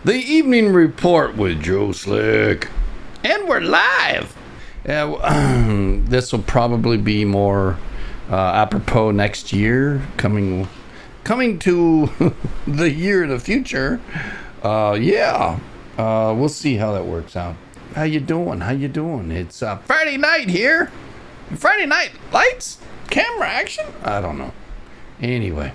The evening report with Joe Slick. And we're live. This will probably be more apropos next year, coming to the year of the future. We'll see how that works out. How you doing? It's Friday night here. Friday night lights, camera action. I don't know. Anyway,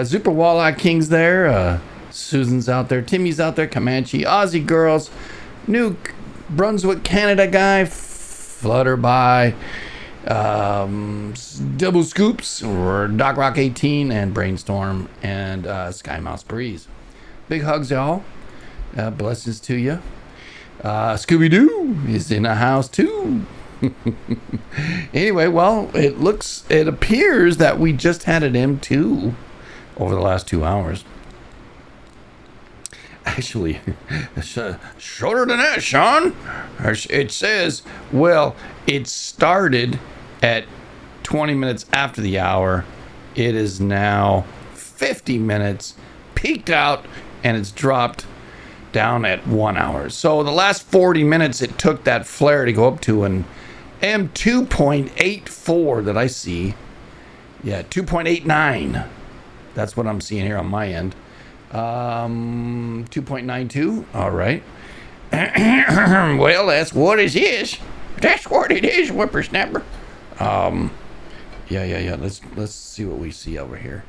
Super Walleye King's there. Susan's out there. Timmy's out there. Comanche, Aussie girls, New Brunswick, Canada guy, Flutterby, Double Scoops, or Doc Rock 18, and Brainstorm, and Sky Mouse Breeze. Big hugs, y'all. Blessings to you. Scooby-Doo is in the house too. Anyway, well, it appears that we just had an M2 over the last 2 hours. Actually, it's shorter than that, Sean. It says, well, it started at 20 minutes after the hour. It is now 50 minutes, peaked out, and it's dropped down at 1 hour. So the last 40 minutes it took that flare to go up to an M2.84 that I see. Yeah, 2.89. That's what I'm seeing here on my end. 2.92. All right. Well, that's what it is. That's what it is, whippersnapper. Yeah. Let's see what we see over here.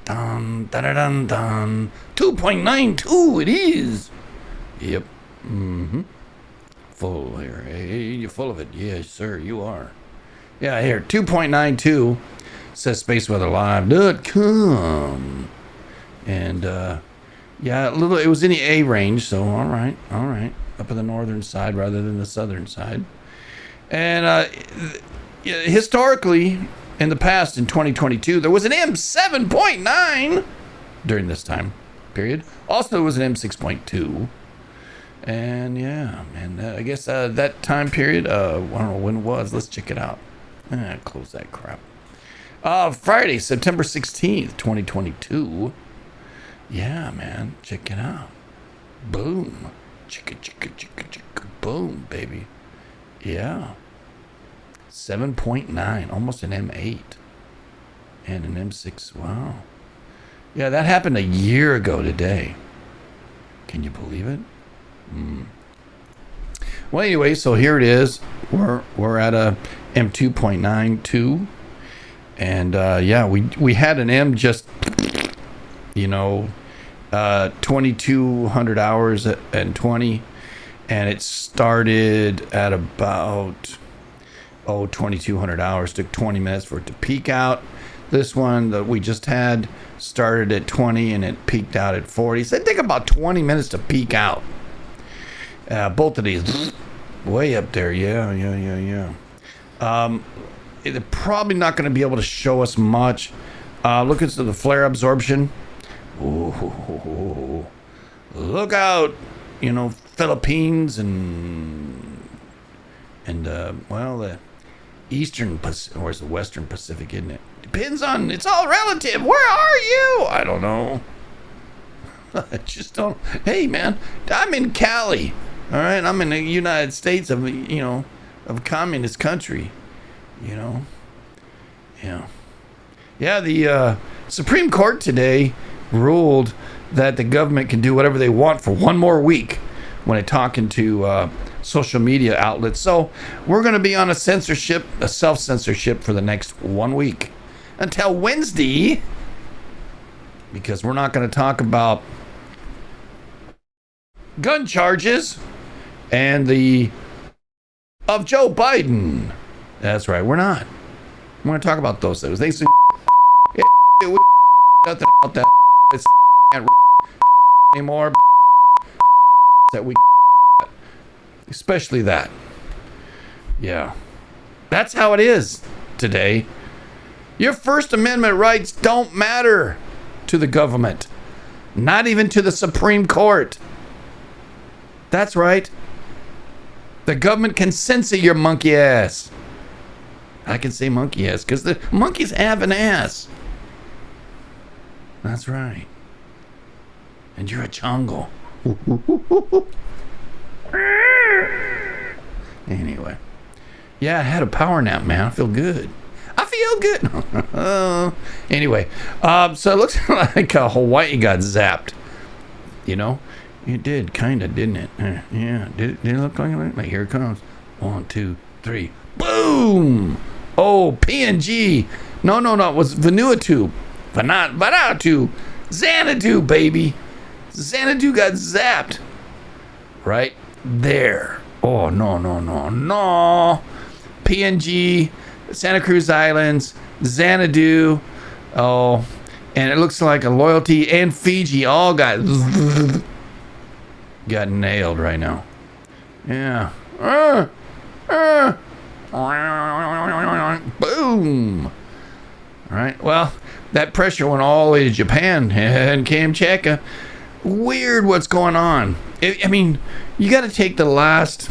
Dun. 2.92 it is. Yep. Full here. Hey, you're full of it. Yes, sir, you are. Yeah, here, 2.92 says spaceweatherlive.com. And it was in the A range, so all right. Up on the northern side rather than the southern side. And historically, in the past, in 2022, there was an M7.9 during this time period. Also, there was an M6.2. And I guess that time period, I don't know when it was. Let's check it out. Close that crap. Friday, September 16th, 2022. Yeah, man, check it out. Boom. Chicka, boom, baby. Yeah. 7.9, almost an M8. And an M6, wow. Yeah, that happened a year ago today. Can you believe it? Well, anyway, so here it is. We're at a M2.92. And we had an M just 2,200 hours and 20, and it started at about 2,200 hours. Took 20 minutes for it to peak out. This one that we just had started at 20 and it peaked out at 40. So it took about 20 minutes to peak out. Both of these way up there. Yeah. They're probably not going to be able to show us much. Look at the flare absorption. Ooh, look out, Philippines and the Eastern Pacific, or is the Western Pacific, isn't it? Depends on, it's all relative. Where are you? I don't know. I just don't. Hey, man, I'm in Cali. All right, I'm in the United States of a communist country. Yeah. The Supreme Court today ruled that the government can do whatever they want for one more week when they're talking to social media outlets. So we're going to be on a self-censorship for the next 1 week until Wednesday, because we're not going to talk about gun charges and of Joe Biden. That's right, we're not. We're going to talk about those things. They say nothing about that. It's anymore that we, especially that. Yeah, that's how it is today. Your First Amendment rights don't matter to the government, not even to the Supreme Court. That's right. The government can censor your monkey ass. I can say monkey ass because the monkeys have an ass. That's right. and you're a chongo. Anyway. Yeah, I had a power nap, man. I feel good. I feel good. Anyway, so it looks like Hawaii got zapped. You know? It did, kind of, didn't it? Yeah. Did it look like it? Like, here it comes. 1, 2, 3. Boom! Oh, PNG. No. It was Vanuatu. Vanuatu. Xanadu, baby. Xanadu got zapped. Right there. Oh, no. PNG, Santa Cruz Islands, Xanadu. Oh, and it looks like a Loyalty and Fiji all got nailed right now. Yeah. Boom. All right. Well, that pressure went all the way to Japan and Kamchatka. Weird what's going on. I mean, you got to take the last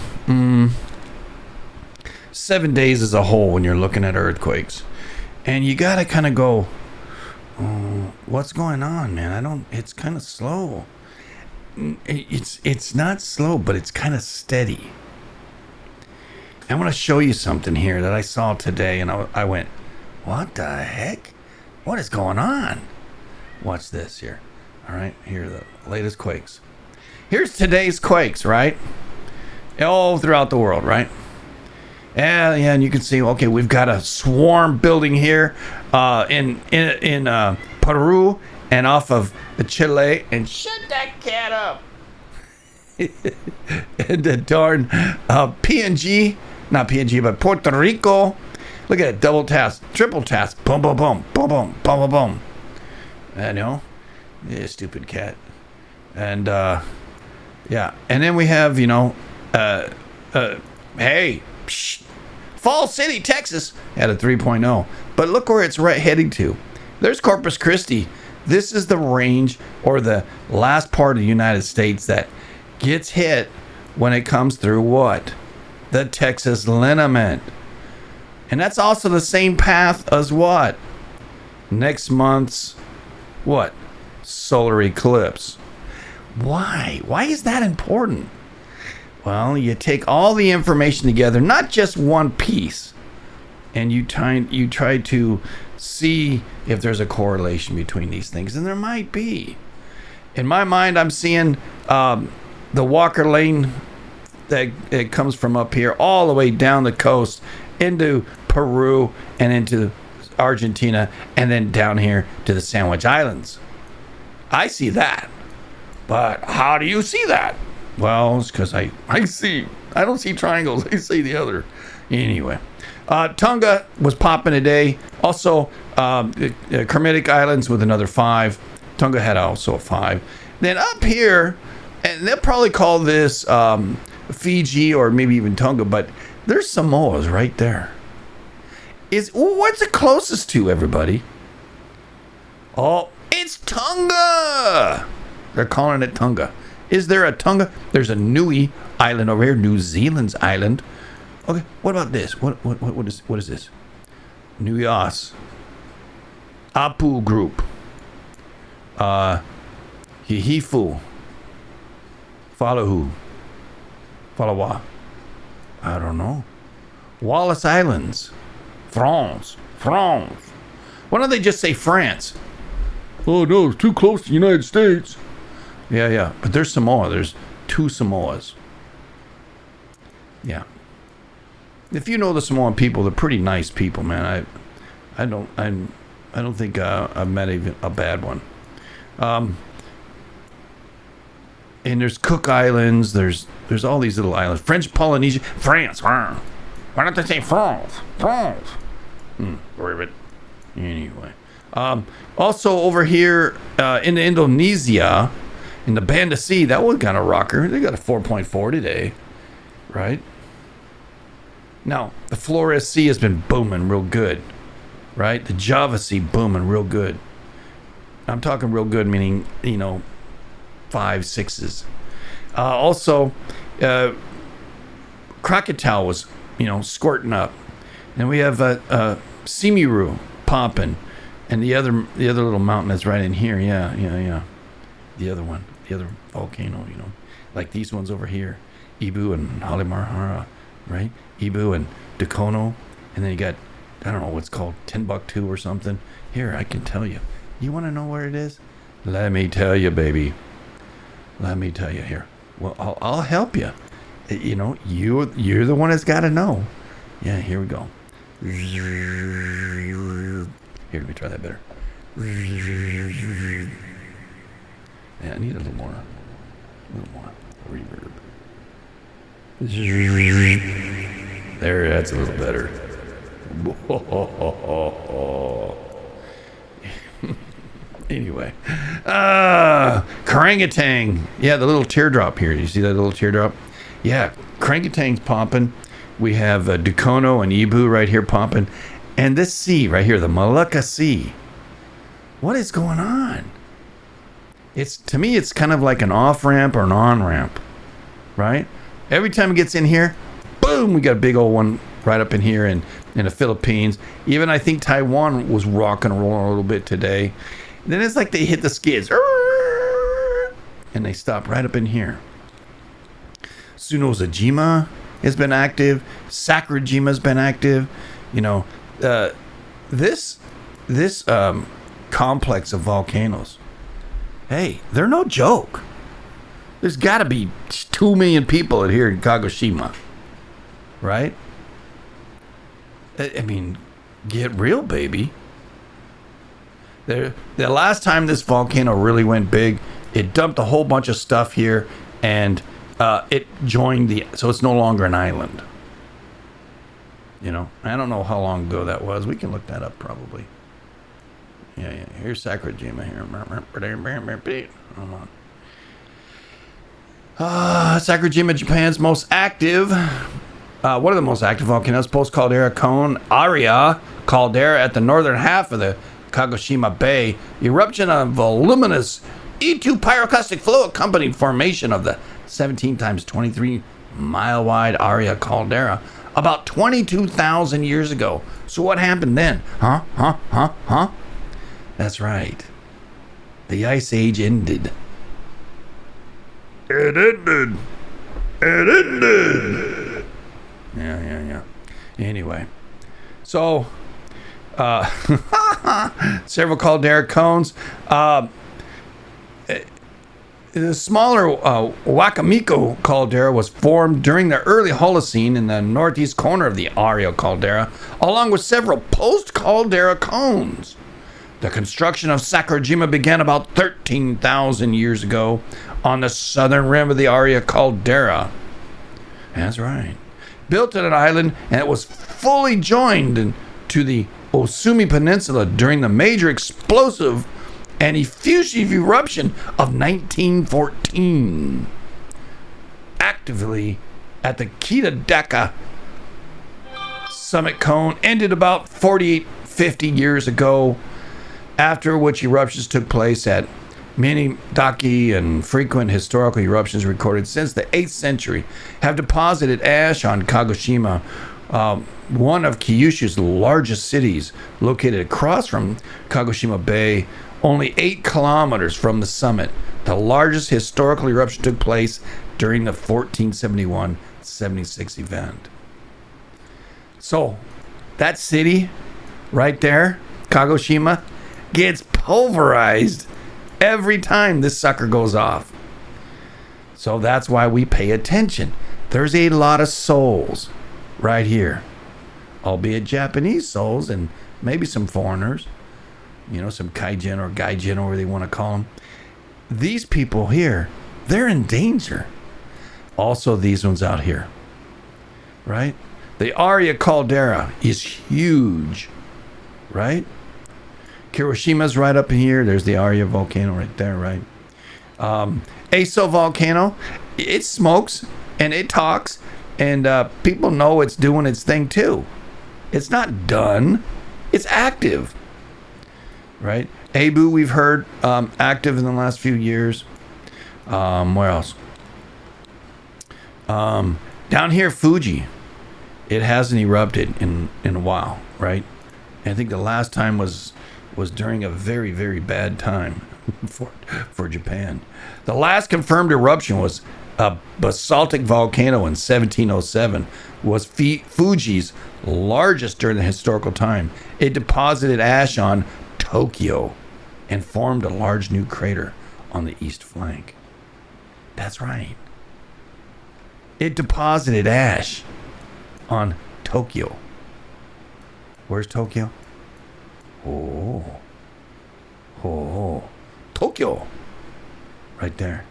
7 days as a whole when you're looking at earthquakes. And you got to kind of go, oh, what's going on, man? It's kind of slow. It's not slow, but it's kind of steady. I want to show you something here that I saw today, and I went, what the heck? What is going on? Watch this here. All right, here are the latest quakes. Here's today's quakes, right? All throughout the world, right? And you can see, okay, we've got a swarm building here in Peru and off of Chile. And shut that cat up. And the darn PNG, not PNG, but Puerto Rico. Look at it, double task, triple task, boom, boom, boom, boom, boom, boom, boom, boom. I know, yeah, stupid cat. And yeah, and then we have, hey, psh, Falls City, Texas had a 3.0, but look where it's heading to. There's Corpus Christi. This is the range or the last part of the United States that gets hit when it comes through what? The Texas lineament. And that's also the same path as what? Next month's what? Solar eclipse. Why? Why is that important? Well, you take all the information together, not just one piece, and you try to see if there's a correlation between these things, and there might be. In my mind, I'm seeing the Walker Lane that it comes from up here all the way down the coast into Peru and into Argentina, and then down here to the Sandwich Islands. I see that. But how do you see that? Well, it's because I don't see triangles. I see the other. Anyway, Tonga was popping today. Also, Kermadec Islands with another 5. Tonga had also a 5. Then up here, and they'll probably call this Fiji or maybe even Tonga, but there's Samoa's right there. What's it closest to, everybody? Oh, it's Tonga. They're calling it Tonga. Is there a Tonga? There's a Nui Island over here, New Zealand's island. Okay, what about this? What is this? Nuyas. Apu Group. Hihifu. Falahu. Falawa. I don't know. Wallis Islands. France. Why don't they just say France? Oh no, it's too close to the United States. Yeah. But there's Samoa. There's 2 Samoas. Yeah. If you know the Samoan people, they're pretty nice people, man. I don't think I've met even a bad one. And there's Cook Islands. There's all these little islands. French Polynesia. France. Why don't they say France? Ribbit. Anyway. Also over here in Indonesia, in the Banda Sea, that was kind of rocker. They got a 4.4 today, right? Now, the Flores Sea has been booming real good, right? The Java Sea booming real good. I'm talking real good, meaning, 5, 6s. Also, Krakatoa was, squirting up. And we have Simiru popping. And the other little mountain that's right in here. Yeah. The other one. the other volcano, like these ones over here, Ibu and Halimarhara, right? Ibu and Dukono, and then you got, I don't know what's called, Timbuktu or something. Here, I can tell you. You want to know where it is? Let me tell you, baby. Let me tell you here. Well, I'll help you. You're the one that's got to know. Yeah, here we go. Here, let me try that better. Yeah, I need a little more. Reverb. There, that's a little better. Anyway, Karangatang. Yeah, the little teardrop here. You see that little teardrop? Yeah, Karangatang's popping. We have Dukono and Ibu right here popping. And this sea right here, the Molucca Sea. What is going on? To me, it's kind of like an off-ramp or an on-ramp, right? Every time it gets in here, boom, we got a big old one right up in here in the Philippines. Even I think Taiwan was rocking and rolling a little bit today. And then it's like they hit the skids. And they stop right up in here. Tsunozajima has been active. Sakurajima's been active. This complex of volcanoes, hey, they're no joke. There's got to be 2 million people here in Kagoshima, right? I mean, get real, baby. The last time this volcano really went big, it dumped a whole bunch of stuff here, and it joined so it's no longer an island. I don't know how long ago that was. We can look that up probably. Yeah. Here's Sakurajima here. Hold on. Sakurajima, Japan's most active. One of the most active volcanoes, post-caldera cone, Aria caldera at the northern half of the Kagoshima Bay. Eruption of voluminous E2 pyroclastic flow accompanied formation of the 17 times 23 mile wide Aria caldera about 22,000 years ago. So what happened then? Huh? That's right. The Ice Age ended. It ended. Yeah. Anyway. So, several caldera cones. The smaller Wakamiko caldera was formed during the early Holocene in the northeast corner of the Aria caldera, along with several post-caldera cones. The construction of Sakurajima began about 13,000 years ago on the southern rim of the Aria caldera. That's right. Built on an island, and it was fully joined to the Osumi Peninsula during the major explosive and effusive eruption of 1914. Actively at the Kitadaka summit cone ended about 50 years ago, after which eruptions took place at Minidaki, and frequent historical eruptions recorded since the 8th century have deposited ash on Kagoshima, one of Kyushu's largest cities, located across from Kagoshima Bay, only 8 kilometers from the summit. The largest historical eruption took place during the 1471-76 event. So, that city right there, Kagoshima, gets pulverized every time this sucker goes off. So that's why we pay attention. There's a lot of souls right here, albeit Japanese souls and maybe some foreigners, some kaijin or gaijin, or whatever they want to call them. These people here, they're in danger. Also these ones out here, right? The Aria caldera is huge, right? Kiroshima's right up in here. There's the Aria volcano right there, right? Aso volcano, it smokes and it talks, and people know it's doing its thing too. It's not done. It's active, right? Abu, we've heard, active in the last few years. Where else? Down here, Fuji. It hasn't erupted in a while, right? And I think the last time was during a very, very bad time. for Japan. The last confirmed eruption was a basaltic volcano in 1707, was Fuji's largest during the historical time. It deposited ash on Tokyo and formed a large new crater on the east flank. That's right. It deposited ash on Tokyo. Where's Tokyo? Oh, Tokyo. Right there.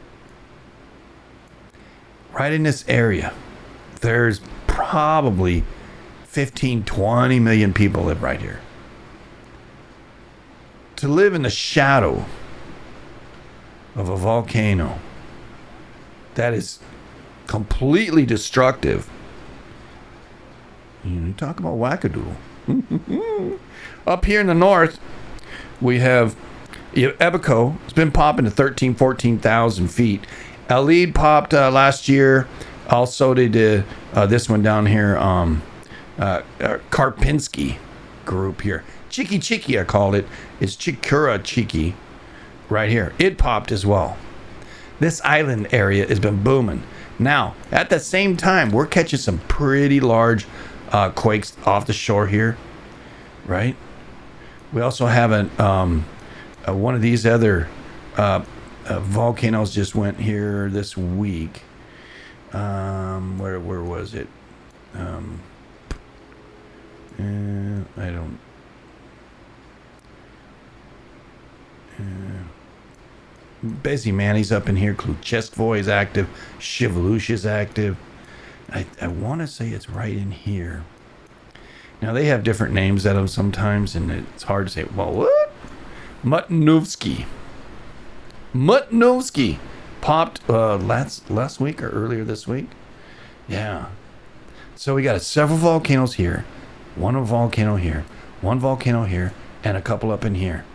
Right in this area. There's probably 15, 20 million people live right here. To live in the shadow of a volcano that is completely destructive. You talk about wackadoodle. Up here in the north, we have Ebico. It's been popping to 13,000, 14,000 feet. Alid popped last year. Also did this one down here. Karpinski group here. Chiki I called it. It's Chikura Chiki right here. It popped as well. This island area has been booming. Now, at the same time, we're catching some pretty large quakes off the shore here, right? We also have one of these other volcanoes just went here this week. Where was it? I don't. Busy man, he's up in here. Kluchestvoy is active. Shivalush is active. I want to say it's right in here. Now they have different names at them sometimes, and it's hard to say. Well, what? Mutnovsky popped last week or earlier this week. Yeah. So we got several volcanoes here, one volcano here, one volcano here, and a couple up in here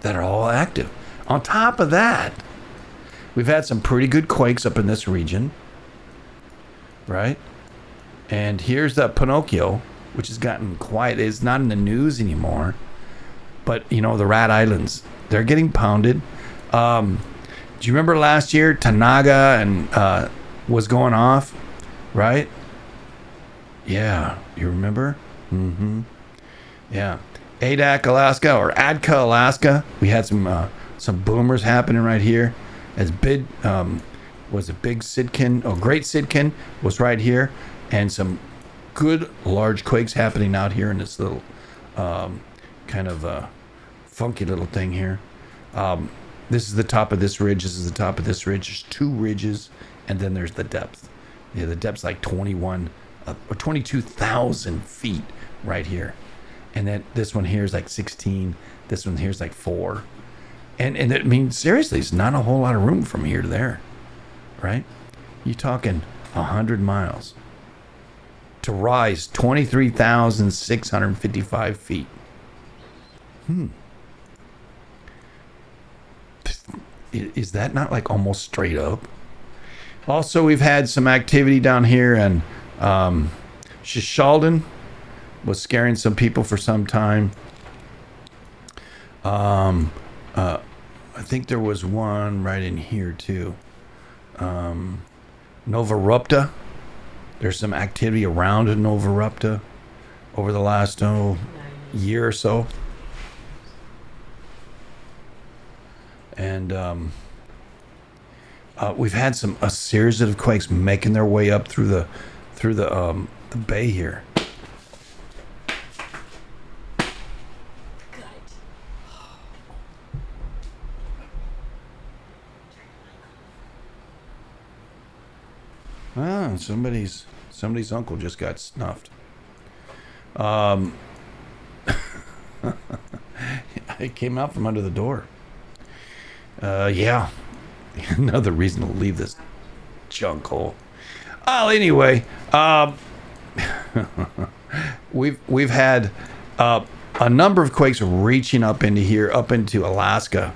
that are all active. On top of that, we've had some pretty good quakes up in this region, right? And here's the Pinocchio, which has gotten quiet. It's not in the news anymore, but you know, the Rat Islands, they're getting pounded. Do you remember last year Tanaga and was going off, right? Yeah, you remember? Mm-hmm. Yeah, Adak, Alaska, or Adka, Alaska. We had some boomers happening right here. As big was a big Sidkin, Great Sidkin was right here, and some good large quakes happening out here in this little kind of funky little thing here. This is the top of this ridge. This is the top of this ridge. There's two ridges, and then there's the depth. Yeah, the depth's like 21 or 22,000 feet right here, and then this one here is like 16. This one here is like 4. And it means seriously, it's not a whole lot of room from here to there, right? You're talking 100 miles to rise 23,655 feet. Is that not like almost straight up? Also, we've had some activity down here, and Shishalden was scaring some people for some time. I think there was one right in here too. Novarupta. There's some activity around Novarupta over the last year or so. And we've had a series of quakes making their way up through the bay here. Ah, somebody's uncle just got snuffed. It came out from under the door. Yeah. Another reason to leave this junk hole. Oh, anyway, we've had a number of quakes reaching up into here, up into Alaska,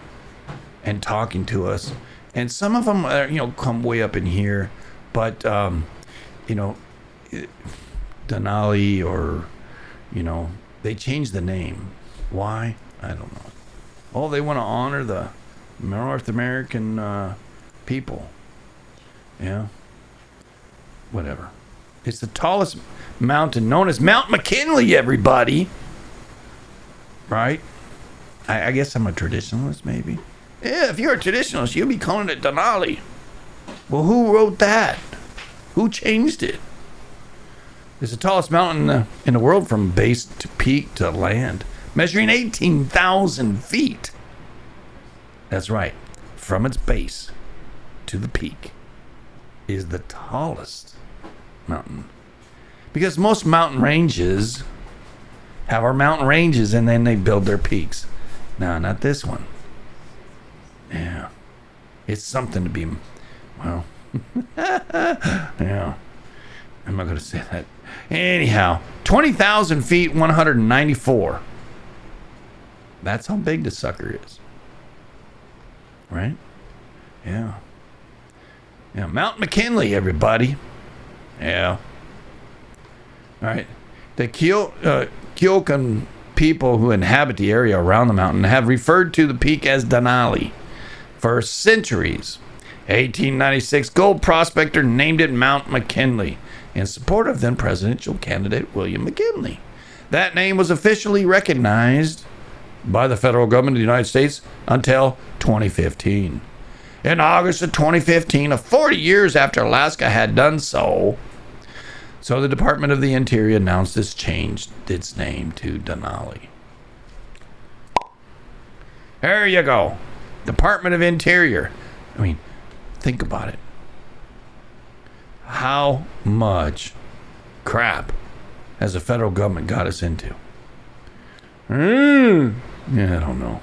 and talking to us. And some of them, come way up in here. But, Denali or, they changed the name. Why? I don't know. Oh, they want to honor the North American people. Yeah. Whatever. It's the tallest mountain known as Mount McKinley, everybody. Right? I guess I'm a traditionalist, maybe. Yeah, if you're a traditionalist, you'll be calling it Denali. Well, who wrote that? Who changed it? It's the tallest mountain in the world from base to peak to land, measuring 18,000 feet. That's right. From its base to the peak is the tallest mountain. Because most mountain ranges have our mountain ranges and then they build their peaks. No, not this one. Yeah. It's something to be, well, yeah. I'm not going to say that. Anyhow, 20,000 feet, 194. That's how big the sucker is. Right? Yeah. Yeah, Mount McKinley, everybody. Yeah. All right. The Kyokan people who inhabit the area around the mountain have referred to the peak as Denali for centuries. 1896 gold prospector named it Mount McKinley in support of then presidential candidate William McKinley. That name was officially recognized by the federal government of the United States until 2015. In August of 2015, 40 years after Alaska had done so, the Department of the Interior announced it's changed its name to Denali. There you go. Department of Interior. I mean, think about it. How much crap has the federal government got us into? Yeah, I don't know.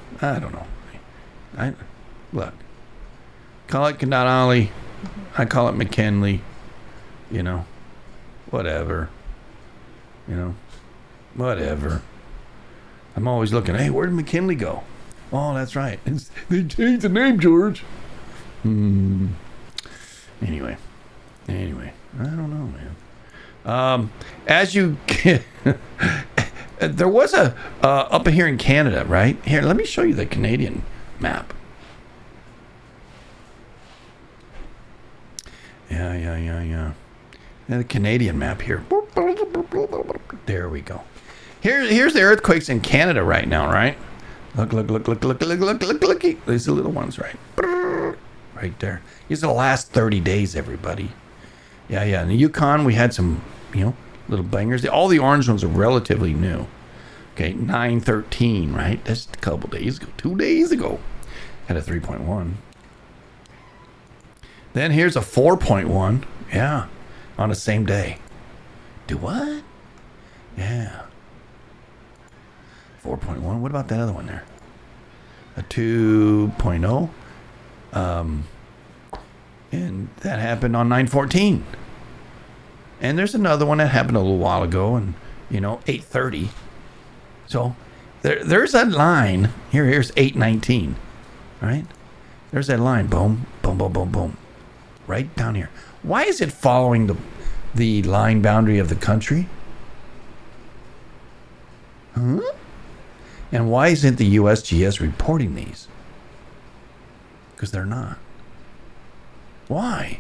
Look, call it Denali. I call it McKinley. You know, whatever. Whatever. I'm always looking, hey, where did McKinley go? Oh, that's right. They changed the name, George. Anyway, I don't know, man. As you get, there was a up here in Canada, right? Here, let me show you the Canadian map. Yeah. The Canadian map here. There we go. Here's the earthquakes in Canada right now, right? Look. These are the little ones, right? Right there. These are the last 30 days, everybody. Yeah. In the Yukon, we had some, little bangers. All the orange ones are relatively new. Okay, 9/13, right? That's a couple days ago. 2 days ago. Had a 3.1. Then here's a 4.1. Yeah, on the same day. Do what? Yeah. 4.1. What about that other one there? A 2.0. And that happened on 9/14. And there's another one that happened a little while ago, and 8:30. So there's that line. Here's 8:19. Right? There's that line. Boom, boom, boom, boom, boom. Right down here. Why is it following the line boundary of the country? Huh? And why isn't the USGS reporting these? Because they're not. Why?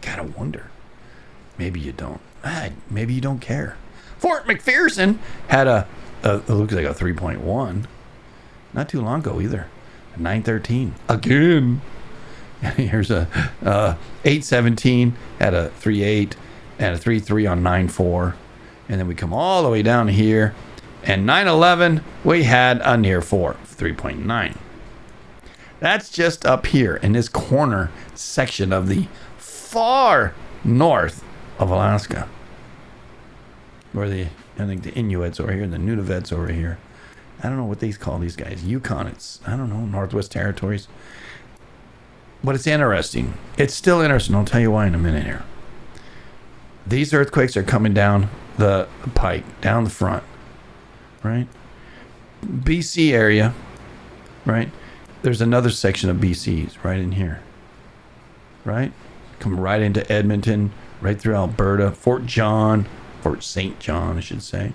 Gotta wonder. Maybe you don't. Maybe you don't care. Fort McPherson had it looks like a 3.1. Not too long ago either. 9/13. Again. Here's a 8/17 had a 3.8 and a 3.3 on 9/4. And then we come all the way down here. And 9/11, we had a near 4, 3.9. That's just up here in this corner section of the far north of Alaska. Where I think the Inuits over here, the Nunavets over here. I don't know what they call these guys. Yukon, I don't know, Northwest Territories. But it's interesting. It's still interesting. I'll tell you why in a minute here. These earthquakes are coming down the pike, down the front, right? BC area, right? There's another section of BC's right in here, right? Come right into Edmonton, right through Alberta, Fort St. John, I should say,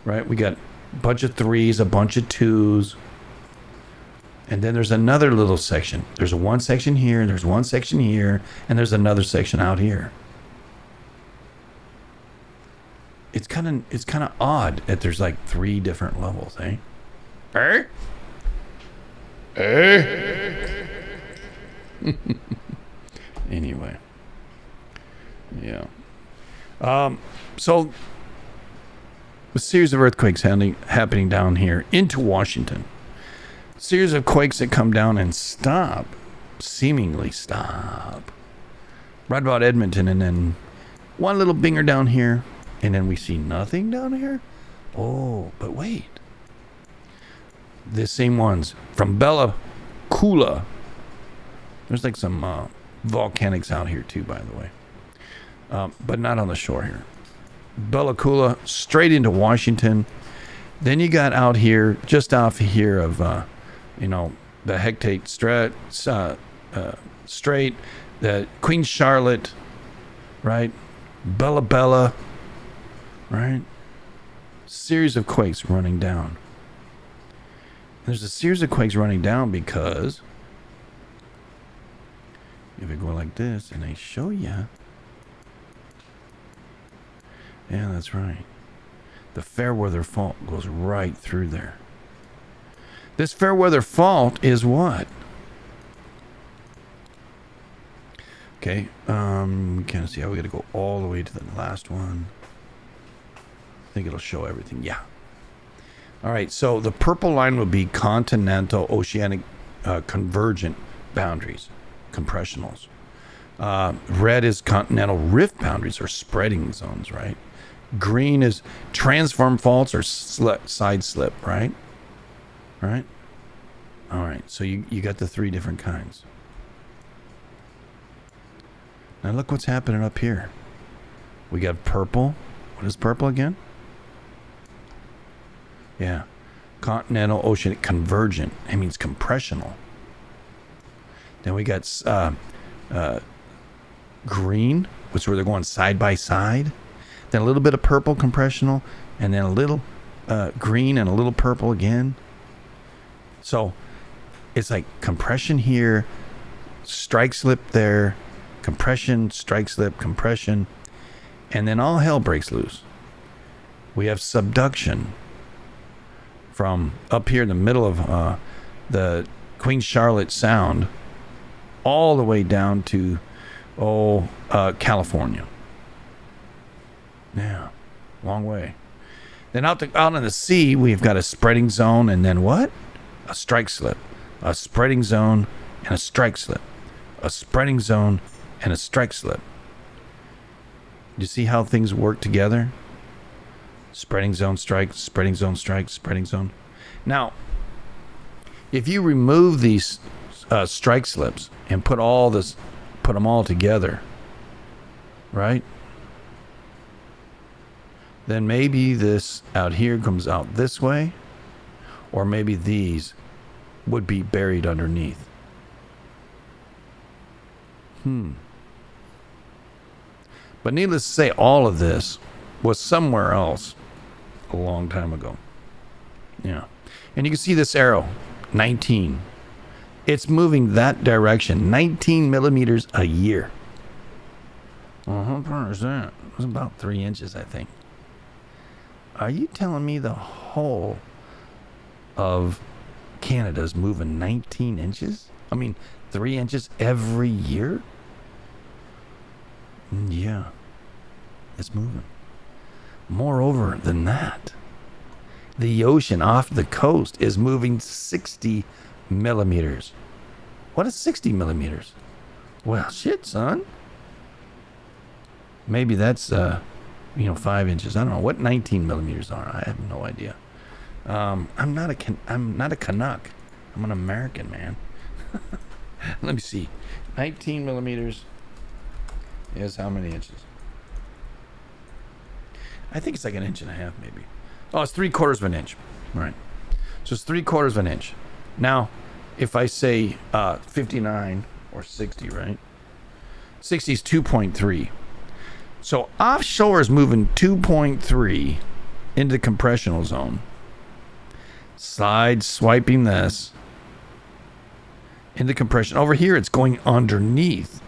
right? We got bunch of threes, a bunch of twos. And then there's another little section. There's one section here, there's one section here, and there's another section out here. It's kind of odd that there's like 3 different levels, eh? Anyway. Yeah. So a series of earthquakes happening down here into Washington. Series of quakes that come down and stop, seemingly stop, right about Edmonton, and then one little binger down here, and then we see nothing down here. Oh, but wait, the same ones from Bella Coola. There's like some volcanics out here too, by the way, but not on the shore here. Bella Coola straight into Washington. Then you got out here, just off here of the Hecate Strait, the Queen Charlotte, right? Bella, right? Series of quakes running down. There's a series of quakes running down because if I go like this and I show you, yeah, that's right. The Fairweather Fault goes right through there. This Fairweather Fault is what? Okay, kind of see how we got to go all the way to the last one. I think it'll show everything. Yeah. All right, so the purple line would be continental oceanic convergent boundaries, compressionals. Red is continental rift boundaries or spreading zones, right? Green is transform faults or side slip, right? Right? All right, so you got the 3 different kinds. Now look what's happening up here. We got purple. What is purple again? Yeah. Continental oceanic convergent. That means compressional. Then we got green, which is where they're going side by side. Then a little bit of purple compressional, and then a little green and a little purple again. So it's like compression here, strike slip there, compression, strike slip, compression, and then all hell breaks loose. We have subduction from up here in the middle of the Queen Charlotte Sound all the way down to California. Yeah, long way. Then out in the sea, we've got a spreading zone, and then what? A strike slip, a spreading zone, and a strike slip, a spreading zone, and a strike slip. You see how things work together? Spreading zone, strike, spreading zone, strike, spreading zone. Now, if you remove these strike slips and put them all together, right? Then maybe this out here comes out this way, or maybe these would be buried underneath. But needless to say, all of this was somewhere else a long time ago. Yeah. And you can see this arrow, 19. It's moving that direction, 19 millimeters a year. Well, how far is that? It was about 3 inches, I think. Are you telling me the whole of Canada's moving 19 inches? I mean, 3 inches every year? Yeah, it's moving. Moreover than that, the ocean off the coast is moving 60 millimeters. What is 60 millimeters? Well, shit, son. Maybe that's 5 inches. I don't know what 19 millimeters are. I have no idea. I'm not a Canuck. I'm an American, man. Let me see. 19 millimeters is how many inches? I think it's like 1.5 inches, maybe. Oh, it's 3/4 of an inch. All right. So it's 3/4 of an inch. Now, if I say 59 or 60, right? 60 is 2.3. So offshore is moving 2.3 into the compressional zone. Side swiping this into compression. Over here, it's going underneath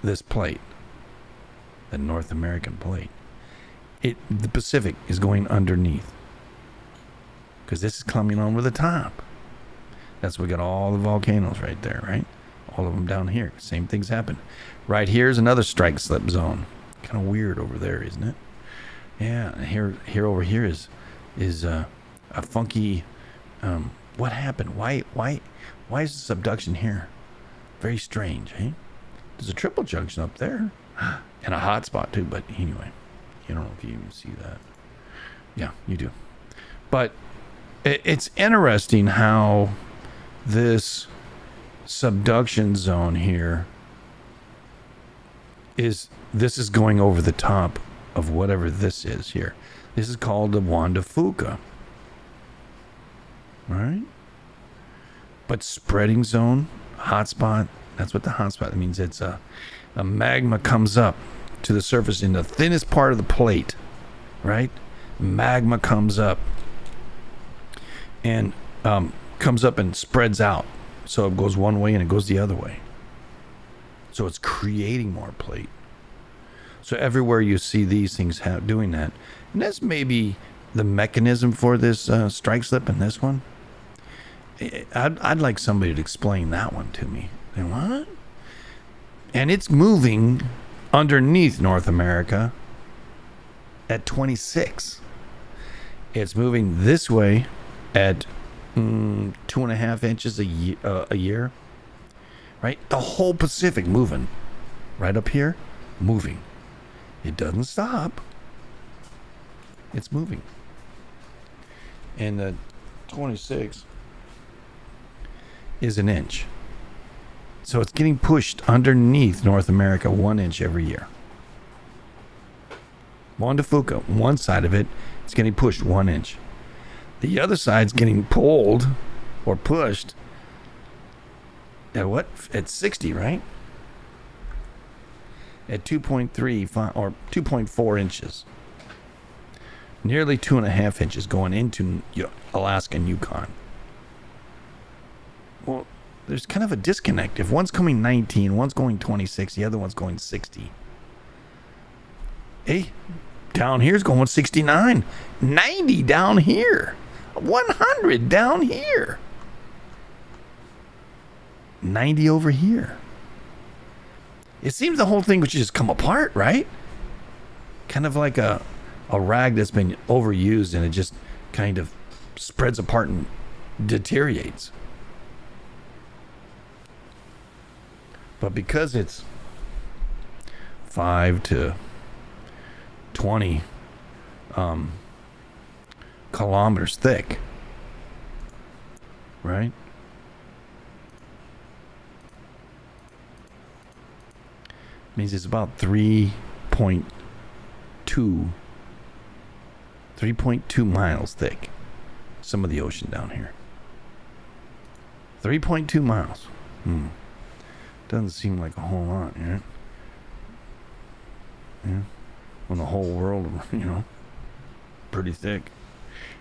this plate, the North American plate. The Pacific is going underneath because this is coming over the top. That's why we got all the volcanoes right there, right? All of them down here. Same things happen. Right here is another strike slip zone. Kind of weird over there, isn't it? Yeah, and here over here is a funky. What happened? Why is the subduction here? Very strange, eh? There's a triple junction up there, and a hot spot too. But anyway, I don't know if you even see that. Yeah, you do. But it's interesting how this subduction zone here is going over the top of whatever this is here. This is called the Juan de Fuca. Right? But spreading zone, hotspot, that's what the hotspot means. It's a magma comes up to the surface in the thinnest part of the plate, right? Magma comes up and comes up and spreads out. So it goes one way and it goes the other way. So it's creating more plate. So everywhere you see these things doing that, and that's maybe the mechanism for this strike slip in this one. I'd like somebody to explain that one to me. And what? And it's moving underneath North America at 26. It's moving this way at 2.5 inches a year. Right? The whole Pacific moving. Right up here, moving. It doesn't stop. It's moving. And the 26 is an inch. So it's getting pushed underneath North America 1 inch every year. Juan de Fuca, one side of it, it's getting pushed 1 inch. The other side's getting pulled or pushed at what? At 60, right? At 2.3 or 2.4 inches. Nearly 2.5 inches going into Alaska and Yukon. Well, there's kind of a disconnect. If one's coming 19, one's going 26, the other one's going 60. Hey, down here's going 69. 90 down here. 100 down here. 90 over here. It seems the whole thing would just come apart, right? Kind of like a rag that's been overused and it just kind of spreads apart and deteriorates. But because it's 5 to 20 kilometers thick, right? Means it's about 3.2 miles thick. Some of the ocean down here. 3.2 miles. Doesn't seem like a whole lot, yeah. Yeah. When the whole world, pretty thick.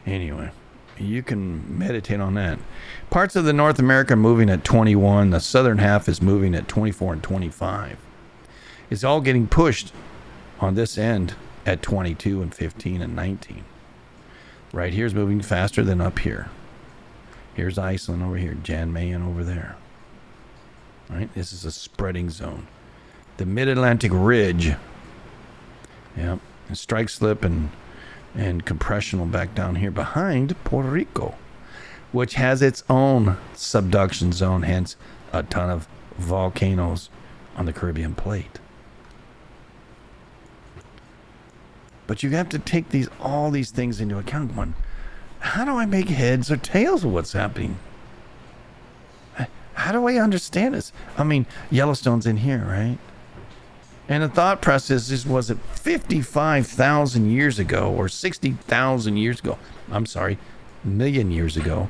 Anyway, you can meditate on that. Parts of the North America are moving at 21. The southern half is moving at 24 and 25. It's all getting pushed on this end at 22 and 15 and 19. Right here is moving faster than up here. Here's Iceland over here, Jan Mayen over there. Right? This is a spreading zone. The Mid-Atlantic Ridge. Yep. And strike slip and compressional back down here behind Puerto Rico, which has its own subduction zone, hence a ton of volcanoes on the Caribbean plate. But you have to take all these things into account. One, how do I make heads or tails of what's happening? How do I understand this? I mean, Yellowstone's in here, right? And the thought process is, was it 55,000 years ago or 60,000 years ago? I'm sorry, million years ago.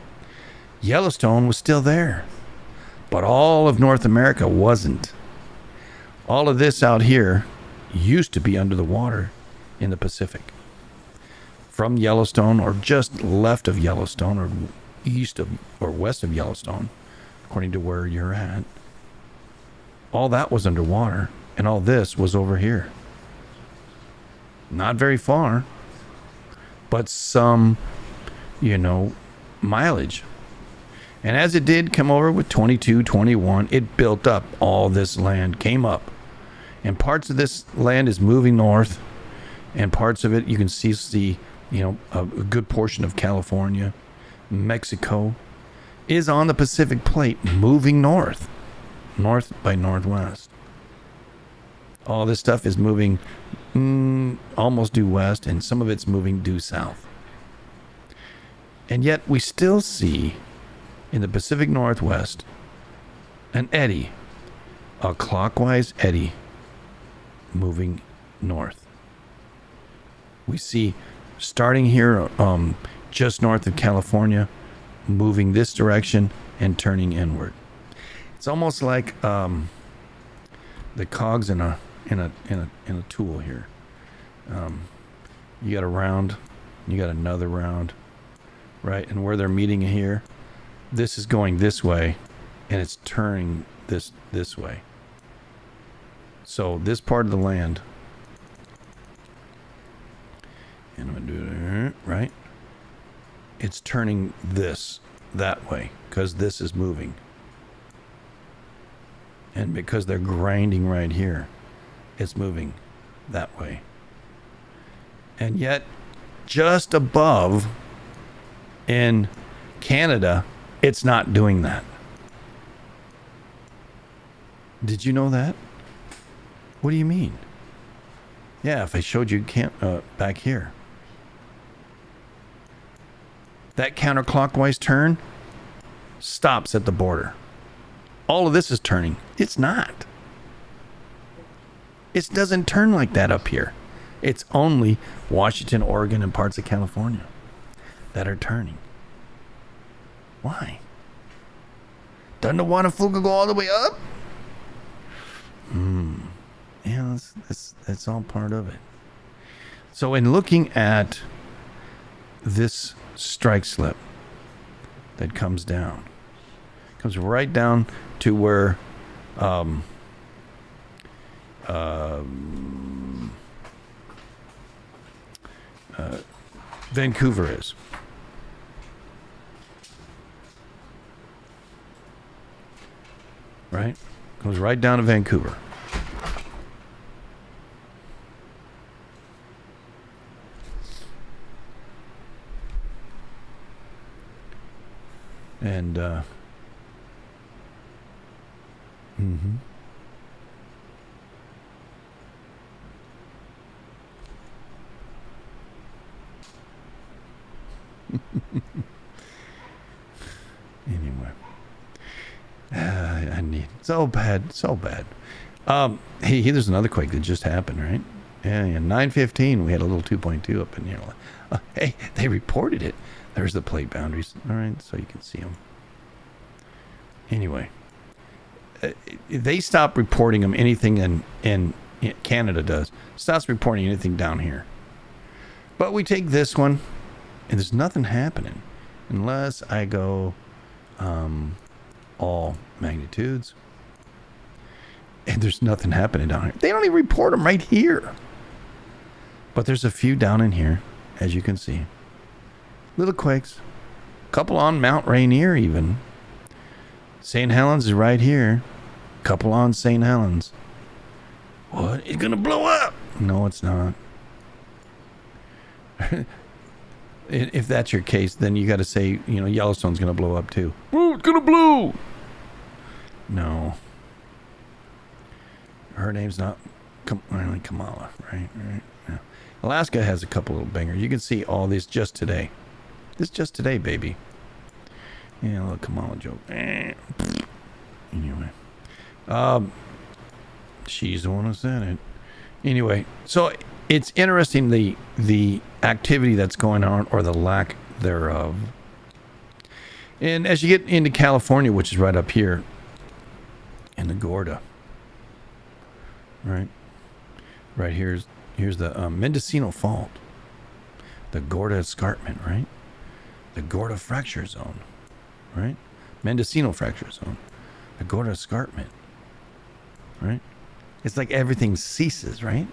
Yellowstone was still there. But all of North America wasn't. All of this out here used to be under the water in the Pacific. from Yellowstone, or just left of Yellowstone, or east of or west of Yellowstone, according to where you're at. All that was underwater, and all this was over here. Not very far, but some, mileage. And as it did come over with 22, 21, it built up. All this land came up. And parts of this land is moving north, and parts of it you can see a good portion of California, Mexico is on the Pacific plate, moving north by northwest. All this stuff is moving almost due west, and some of it's moving due south. And yet we still see in the Pacific Northwest an eddy, a clockwise eddy moving north. We see starting here just north of California, moving this direction and turning inward. It's almost like the cogs in a tool here. You got a round, you got another round, right? And where they're meeting here, this is going this way, and it's turning this way. So this part of the land, and I'm gonna do it right. It's turning that way because this is moving. And because they're grinding right here, it's moving that way. And yet, just above in Canada, it's not doing that. Did you know that? What do you mean? Yeah, if I showed you back here. That counterclockwise turn stops at the border. All of this is turning. It's not. It doesn't turn like that up here. It's only Washington, Oregon, and parts of California that are turning. Why? Doesn't the Wanafuga go all the way up? Yeah, that's all part of it. So in looking at this strike slip that comes right down to where Vancouver is. Right? Goes right down to Vancouver. And anyway, I need so bad. Hey, there's another quake that just happened, right? Yeah, 9:15. We had a little 2.2 up in here. Hey, they reported it. There's the plate boundaries. All right, so you can see them. Anyway, they stopped reporting them. Anything in Canada does stops reporting anything down here. But we take this one, and there's nothing happening unless I go all magnitudes, and there's nothing happening down here. They don't even report them right here. But there's a few down in here, as you can see. Little quakes. Couple on Mount Rainier even. St. Helens is right here. Couple on St. Helens. What? It's gonna blow up! No, it's not. If that's your case, then you got to say, Yellowstone's gonna blow up too. Oh, it's gonna blow! No. Her name's not Kamala, right? Yeah. Alaska has a couple little bangers. You can see all this just today. This just today, baby. Yeah, a little Kamala joke. Anyway. She's the one who said it. Anyway, so it's interesting the activity that's going on, or the lack thereof. And as you get into California, which is right up here in the Gorda, right here's the Mendocino Fault. The Gorda Escarpment, right? The Gorda Fracture Zone, right? Mendocino Fracture Zone. The Gorda Escarpment, right? It's like everything ceases, right?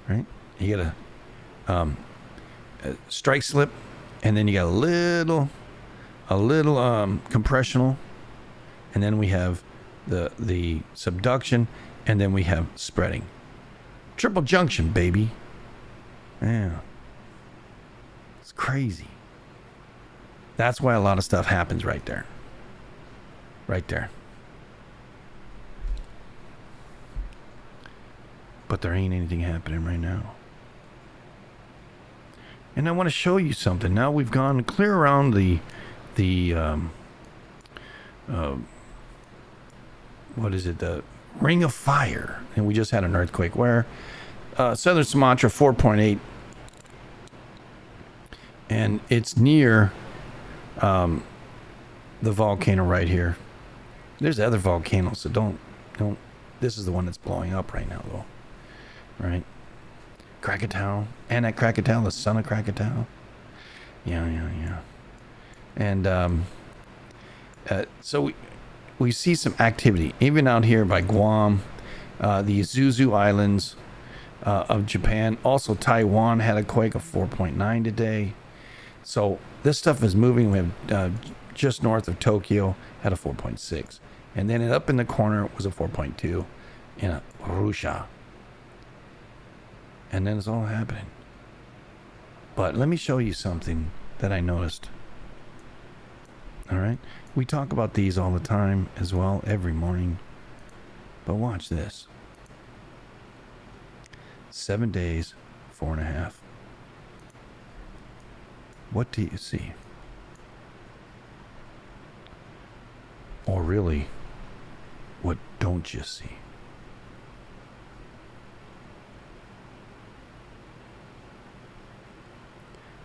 Right? You get a strike slip, and then you got a little compressional, and then we have the subduction, and then we have spreading. Triple junction, baby. Yeah. It's crazy. That's why a lot of stuff happens right there. Right there. But there ain't anything happening right now. And I want to show you something. Now we've gone clear around the what is it? The Ring of Fire. And we just had an earthquake where southern Sumatra 4.8, and it's near the volcano right here. There's other volcanoes, so don't. This is the one that's blowing up right now, though. Right? Krakatoa, and at Krakatoa, the son of Krakatoa. Yeah. And so we see some activity, even out here by Guam, the Isuzu Islands of Japan. Also, Taiwan had a quake of 4.9 today. So this stuff is moving. We have just north of Tokyo had a 4.6. And then up in the corner was a 4.2 in Arusha. And then it's all happening. But let me show you something that I noticed. All right? We talk about these all the time as well, every morning. But watch this. 7 days, 4.5. What do you see? Or really, what don't you see?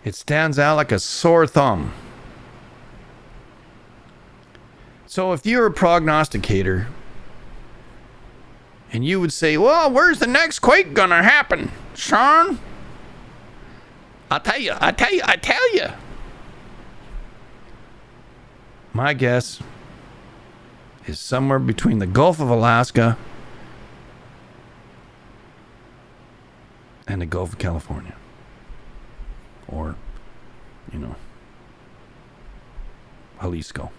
It stands out like a sore thumb. So if you're a prognosticator, and you would say, well, where's the next quake gonna happen, Sean? I tell you. My guess is somewhere between the Gulf of Alaska and the Gulf of California. Or, Jalisco.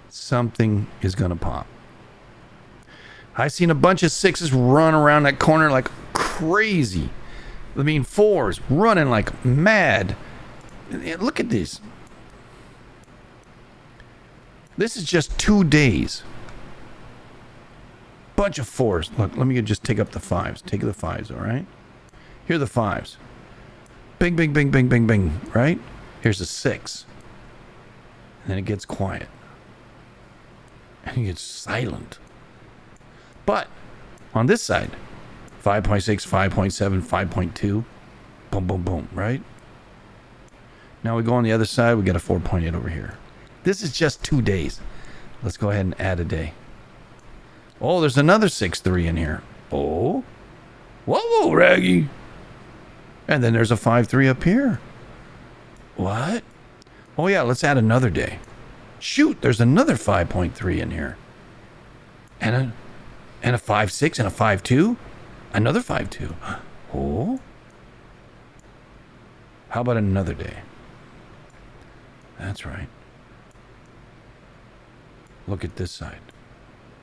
Something is going to pop. I seen a bunch of 6s run around that corner like crazy. I mean, 4s running like mad. Look at this. This is just 2 days. Bunch of 4s. Look, let me just take up the 5s. Take the 5s, all right? Here are the 5s. Bing, bing, bing, bing, bing, bing, right? Here's a 6. And then it gets quiet. And it gets silent. But on this side, 5.6, 5.7, 5.2, boom, boom, boom, right? Now we go on the other side, we got a 4.8 over here. This is just 2 days. Let's go ahead and add a day. Oh, there's another 6.3 in here. Oh. Whoa, Raggy. And then there's a 5.3 up here. What? Oh yeah, let's add another day. Shoot, there's another 5.3 in here. And a 5.6 and a 5.2. Another 5.2. Oh. How about another day? That's right. Look at this side.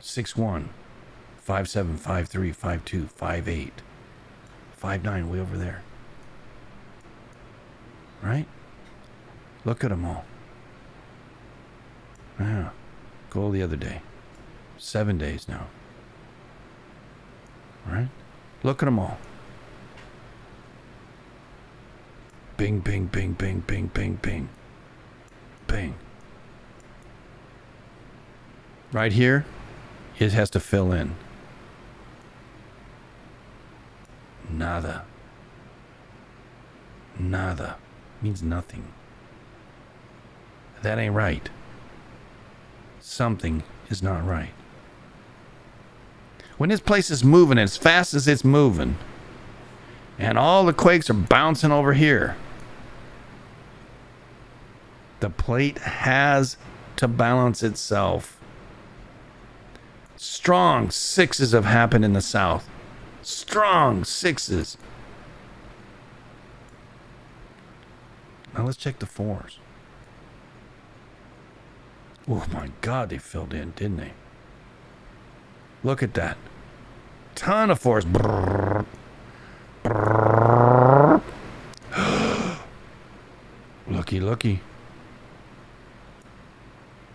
6.1, 5.7, 5.3, 5.2, 5.8, 5.9 way over there. Right? Look at them all. Yeah. Go the other day. 7 days now. Right? Look at them all. Bing, bing, bing, bing, bing, bing, bing. Bing. Right here, it has to fill in. Nada. Nada. Means nothing. That ain't right. Something is not right. When this place is moving as fast as it's moving, And all the quakes are bouncing over here. The plate has to balance itself. Strong sixes have happened in the south. Strong sixes. Now let's check the fours. Oh my God, they filled in, didn't they? Look at that. Ton of fours. Brrr. Brrr. Looky, looky.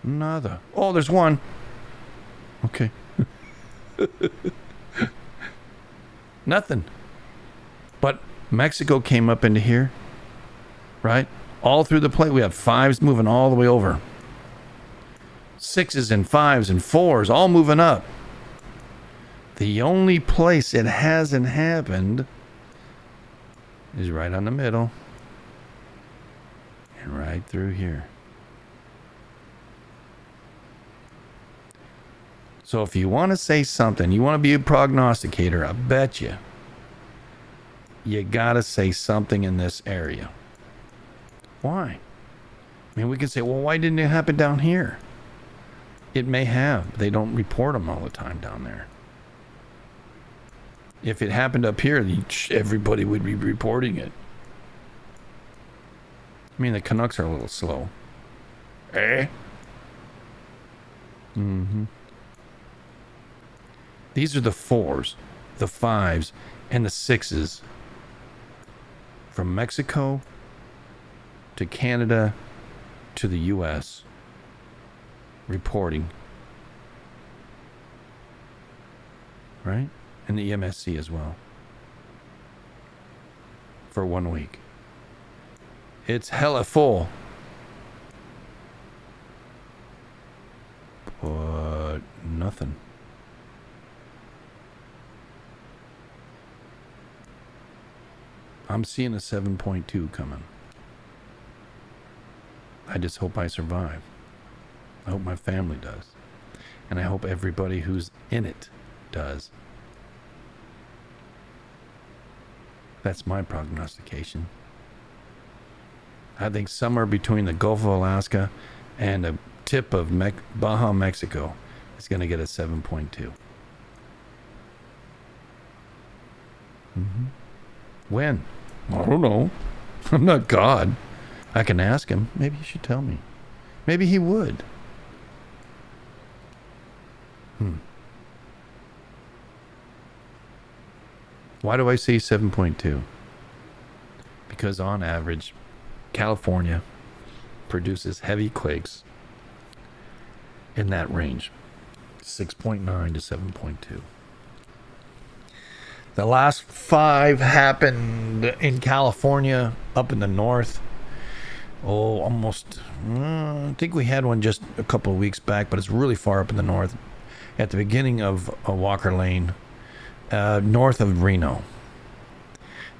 Nada. Oh, there's one. Okay. Nothing. But Mexico came up into here, right? All through the plate. We have fives moving all the way over. Sixes and fives and fours all moving up. The only place it hasn't happened is right on the middle and right through here. So if you want to say something, you want to be a prognosticator, I bet you got to say something in this area. Why? I mean, we can say, well, why didn't it happen down here? It may have. They don't report them all the time down there. If it happened up here, everybody would be reporting it. I mean, the Canucks are a little slow. Eh? Mm-hmm. These are the fours, the fives, and the sixes. From Mexico to Canada to the U.S. reporting. Right? And the MSC as well. For 1 week. It's hella full. But nothing. I'm seeing a 7.2 coming. I just hope I survive. I hope my family does. And I hope everybody who's in it does. That's my prognostication. I think somewhere between the Gulf of Alaska and the tip of Baja, Mexico is going to get a 7.2. Mm-hmm. When? I don't know. I'm not God. I can ask him. Maybe he should tell me. Maybe he would. Why do I say 7.2? Because on average, California produces heavy quakes in that range. 6.9 to 7.2. The last 5 happened in California, up in the north. Oh, almost. I think we had one just a couple of weeks back, but it's really far up in the north. At the beginning of Walker Lane, north of Reno.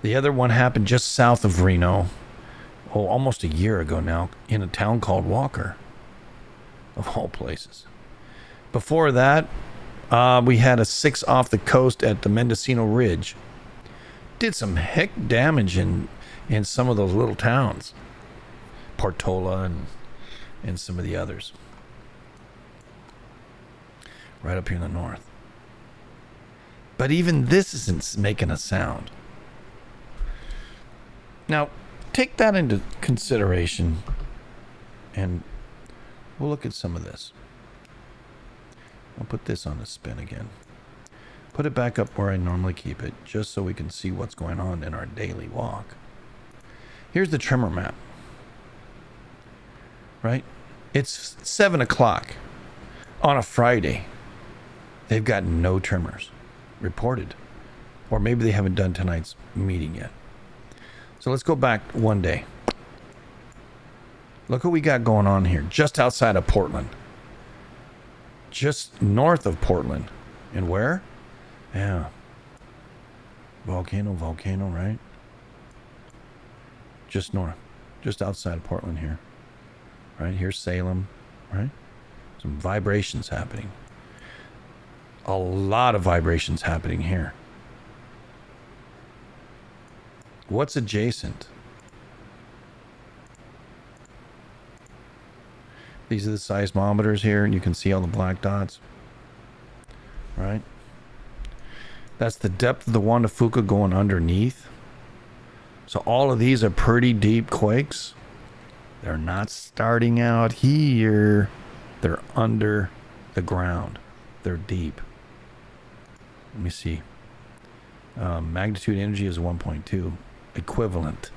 The other one happened just south of Reno. Oh, almost a year ago now, in a town called Walker, of all places. Before that, we had a 6 off the coast at the Mendocino Ridge. Did some heck damage in some of those little towns. Portola and some of the others. Right up here in the north. But even this isn't making a sound. Now, take that into consideration, and we'll look at some of this. I'll put this on the spin again. Put it back up where I normally keep it, just so we can see what's going on in our daily walk. Here's the tremor map. Right? It's 7 o'clock on a Friday. They've got no tremors reported. Or maybe they haven't done tonight's meeting yet. So let's go back one day. Look what we got going on here, just outside of Portland. Just north of Portland. And where? Yeah. Volcano, right? Just north. Just outside of Portland here. Right? Here's Salem. Right? Some vibrations happening. A lot of vibrations happening here. What's adjacent? These are the seismometers here, and you can see all the black dots. Right? That's the depth of the Juan de Fuca going underneath. So all of these are pretty deep quakes. They're not starting out here. They're under the ground. They're deep. Let me see. Magnitude energy is 1.2. Equivalent.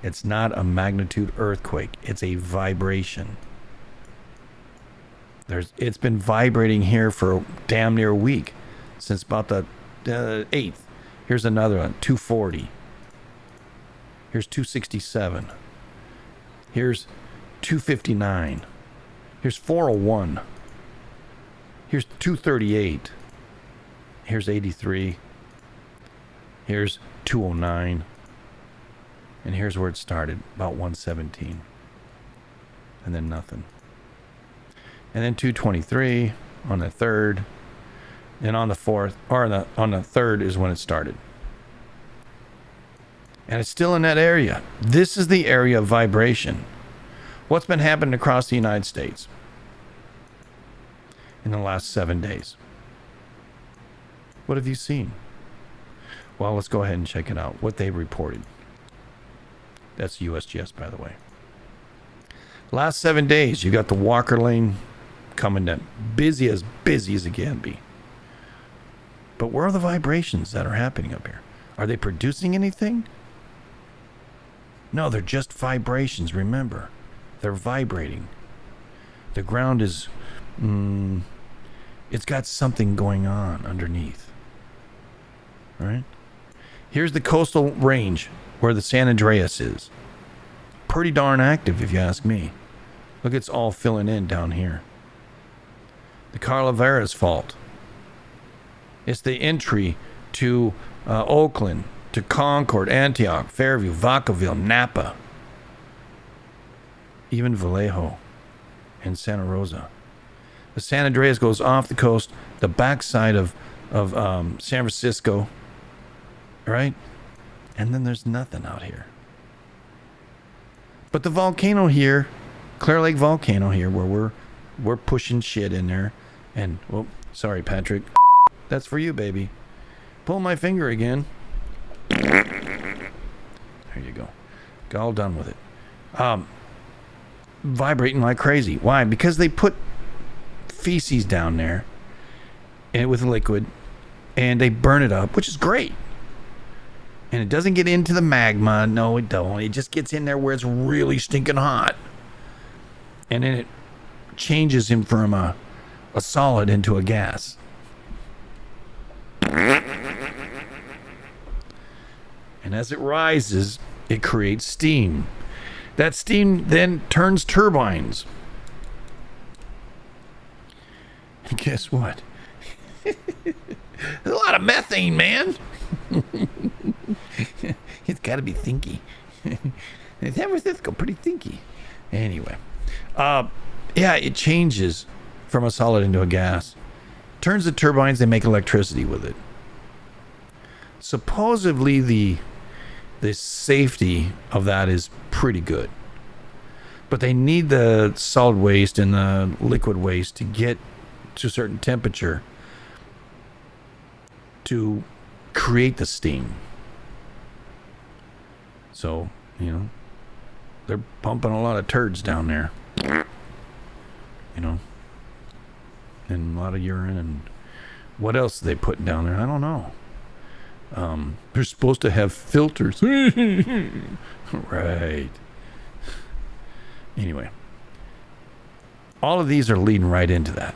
It's not a magnitude earthquake. It's a vibration. It's been vibrating here for damn near a week. Since about the 8th. Here's another one. 240. Here's 267. Here's 259. Here's 401. Here's 238. Here's 83. Here's 209. And here's where it started, about 117. And then nothing. And then 223 on the 3rd. And on the 4th, or on the 3rd is when it started. And it's still in that area. This is the area of vibration. What's been happening across the United States in the last 7 days? What have you seen? Well, let's go ahead and check it out. What they reported. That's USGS, by the way. Last 7 days, you got the Walker Lane coming in. Busy as it can be. But where are the vibrations that are happening up here? Are they producing anything? No, they're just vibrations, remember. They're vibrating. The ground is... it's got something going on underneath. All right? Here's the coastal range where the San Andreas is. Pretty darn active, if you ask me. Look, it's all filling in down here. The Calaveras Fault. It's the entry to Oakland, to Concord, Antioch, Fairview, Vacaville, Napa, even Vallejo and Santa Rosa. The San Andreas goes off the coast, the backside of San Francisco, right? And then there's nothing out here. But the volcano here, Clear Lake Volcano here, where we're pushing shit in there, and sorry, Patrick, that's for you, baby. Pull my finger again. There you go. Got all done with it. Vibrating like crazy. Why? Because they put feces down there and with liquid, and they burn it up, which is great. And it doesn't get into the magma. No, it don't. It just gets in there where it's really stinking hot. And then it changes him from a solid into a gas. And as it rises, it creates steam. That steam then turns turbines. And guess what? There's a lot of methane, man. It's got to be thinky. San Francisco, pretty thinky. Anyway. Yeah, it changes from a solid into a gas. Turns the turbines, they make electricity with it. Supposedly the safety of that is pretty good. But they need the solid waste and the liquid waste to get to a certain temperature to create the steam. So, they're pumping a lot of turds down there. And a lot of urine, and what else are they putting down there? I don't know. They're supposed to have filters. Right. Anyway. All of these are leading right into that.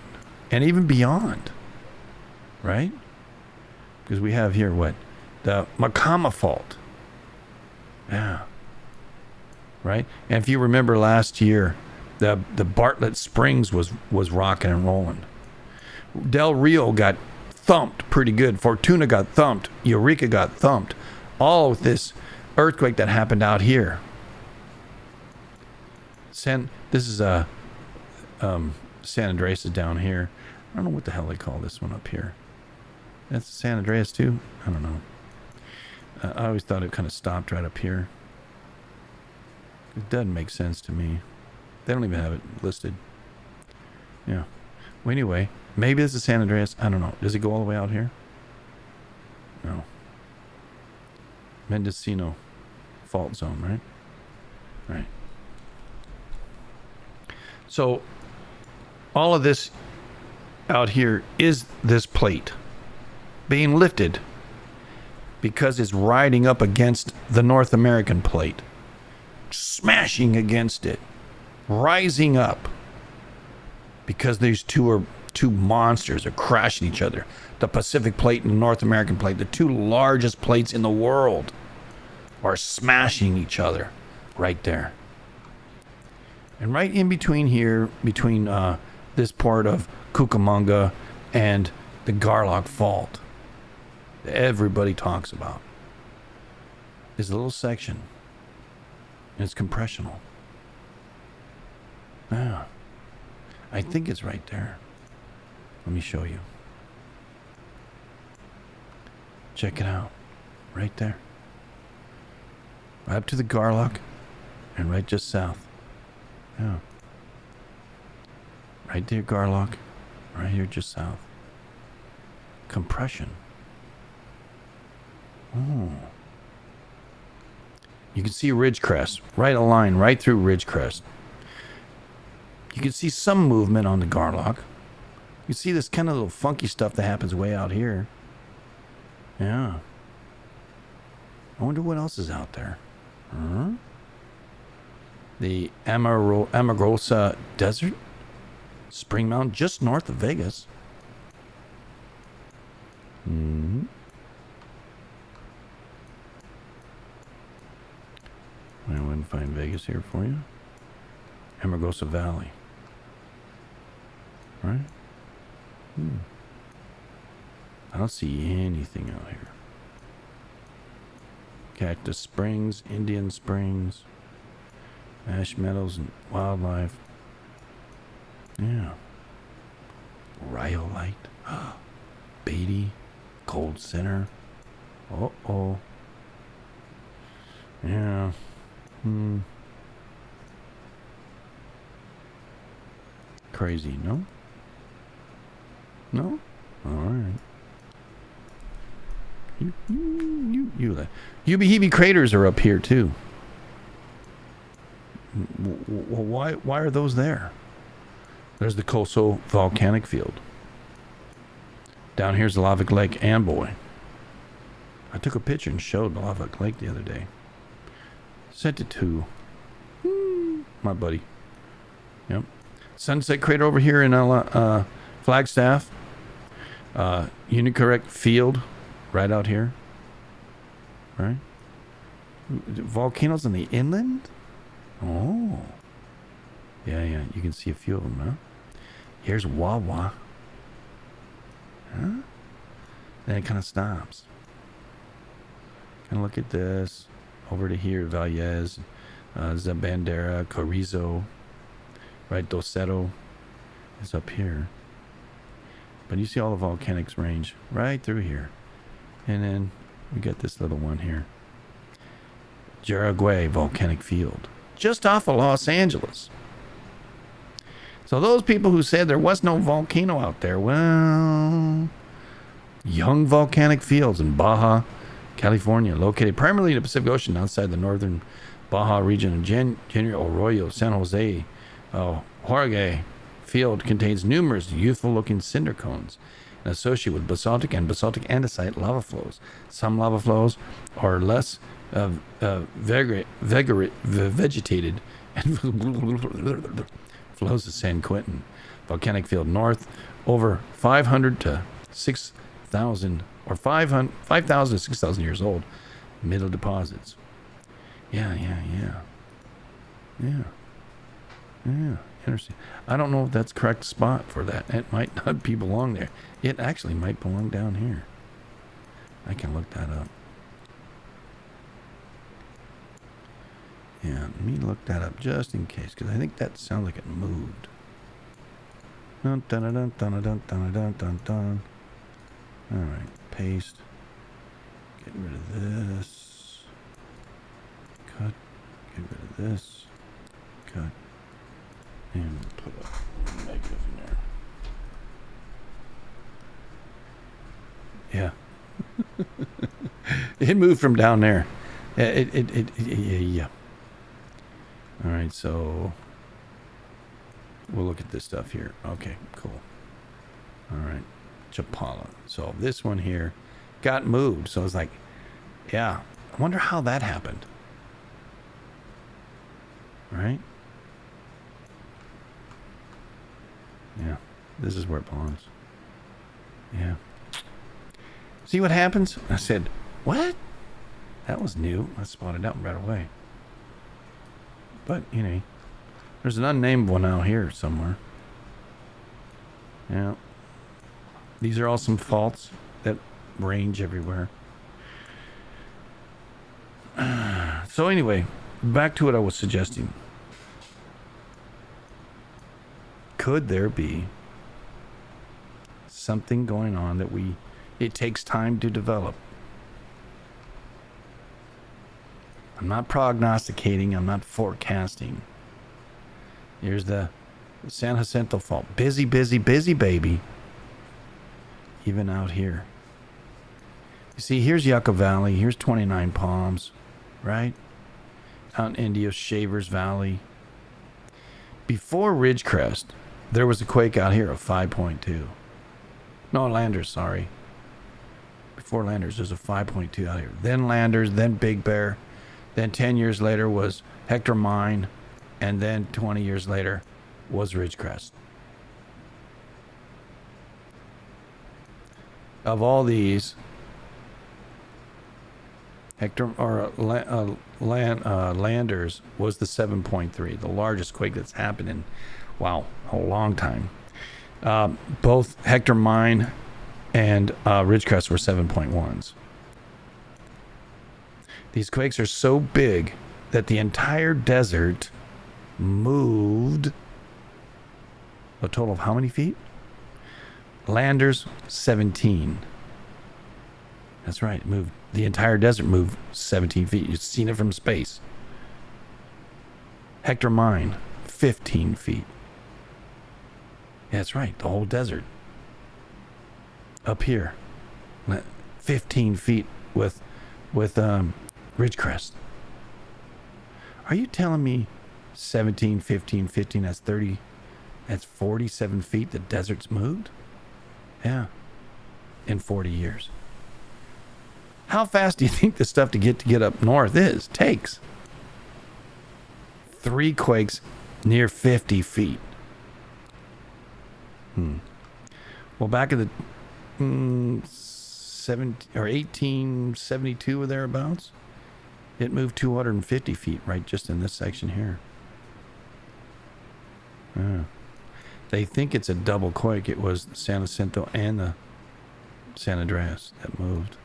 And even beyond. Right? Because we have here what? The Macama Fault. Yeah. Right? And if you remember last year, the Bartlett Springs was rocking and rolling. Del Rio got thumped pretty good. Fortuna got thumped. Eureka got thumped. All with this earthquake that happened out here. This is San Andreas is down here. I don't know what the hell they call this one up here. That's San Andreas too? I don't I always thought it kind of stopped right up here. It doesn't make sense to me. They don't even have it listed. Yeah. Well, anyway, maybe this is San Andreas. I don't know. Does it go all the way out here? No. Mendocino fault zone, right? Right. So all of this out here is this plate being lifted because it's riding up against the North American plate, smashing against it, rising up because these two monsters are crashing each other. The Pacific plate and the North American plate, the two largest plates in the world, are smashing each other right there. And right in between here, between this part of Cucamonga and the Garlock Fault, that everybody talks about, is a little section. And it's compressional. Yeah. I think it's right there. Let me show you. Check it out. Right there. Right up to the Garlock and right just south. Yeah. Right there, Garlock. Right here just south. Compression. Oh. You can see Ridgecrest. Right a line right through Ridgecrest. You can see some movement on the Garlock. You see this kind of little funky stuff that happens way out here. Yeah. I wonder what else is out there. Huh? The Amagrosa Desert, Spring Mountain, just north of Vegas. Mm-hmm. I wouldn't find Vegas here for you. Amagrosa Valley. Right? I don't see anything out here. Cactus Springs, Indian Springs, Ash Meadows and Wildlife. Yeah. Rhyolite. Beatty. Cold Center. Uh-oh. Yeah. Crazy, no? No? Alright. Ubehebe craters are up here too. Why are those there? There's the Coso volcanic field. Down here's the Lava Lake Amboy. I took a picture and showed the Lava Lake the other day. Sent it to my buddy. Yep. Sunset Crater over here in Flagstaff. Unicorrect Field right out here. Right? Volcanoes in the inland? Oh. Yeah. You can see a few of them, huh? Here's Wawa. Huh? Then it kind of stops. Kind of look at this. Over to here, Valles, Zabandera, Carrizo. Right, Doceto is up here. But you see all the volcanics range right through here. And then we got this little one here. Jaraguay Volcanic Field. Just off of Los Angeles. So those people who said there was no volcano out there, well, young volcanic fields in Baja, California, located primarily in the Pacific Ocean outside the northern Baja region of General Arroyo, San Jose. Jorge Field contains numerous youthful-looking cinder cones and associated with basaltic and basaltic andesite lava flows. Some lava flows are less vegetated and flows to San Quentin. Volcanic field north over 500 to 6,000 or 5,000 to 6,000 years old. Middle deposits. Yeah. Interesting. I don't know if that's the correct spot for that. It might not belong there. It actually might belong down here. I can look that up. Yeah, let me look that up just in case, because I think that sounds like it moved. Dun, dun, dun, dun, dun, dun, dun, dun, dun, dun. All right, paste. Get rid of this. Cut. Get rid of this. Cut. And put a negative in there. Yeah. It moved from down there. Yeah. All right, so we'll look at this stuff here. Okay, cool. All right, Chapala. So this one here got moved. So it's like, yeah, I wonder how that happened. Right? Yeah, this is where it belongs. Yeah. See what happens? I said, what? That was new. I spotted out right away. But, you know, there's an unnamed one out here somewhere. Yeah. These are all some faults that range everywhere. So anyway, back to what I was suggesting. Could there be something going on that it takes time to develop? I'm not prognosticating. I'm not forecasting. Here's the San Jacinto fault. Busy, busy, busy, baby. Even out here. You see, here's Yucca Valley. Here's 29 Palms, right? Out in India, Shavers Valley. Before Ridgecrest, there was a quake out here of 5.2. No, Landers, sorry. Before Landers, there's a 5.2 out here. Then Landers, then Big Bear. Then 10 years later was Hector Mine. And then 20 years later was Ridgecrest. Of all these, Landers was the 7.3, the largest quake that's happened in, wow, a long time. Both Hector Mine and Ridgecrest were 7.1s. These quakes are so big that the entire desert moved a total of how many feet? Landers, 17. That's right. Moved. The entire desert moved 17 feet. You've seen it from space. Hector Mine, 15 feet. Yeah, that's right. The whole desert. Up here, 15 feet with Ridgecrest. Are you telling me 17, 15, 15, that's 30, that's 47 feet the desert's moved? Yeah. In 40 years. How fast do you think the stuff to get up north takes? 3 quakes near 50 feet. Well, back in the 1872 or thereabouts, it moved 250 feet right just in this section here. They think it's a double quake. It was San Jacinto and the San Andreas that moved.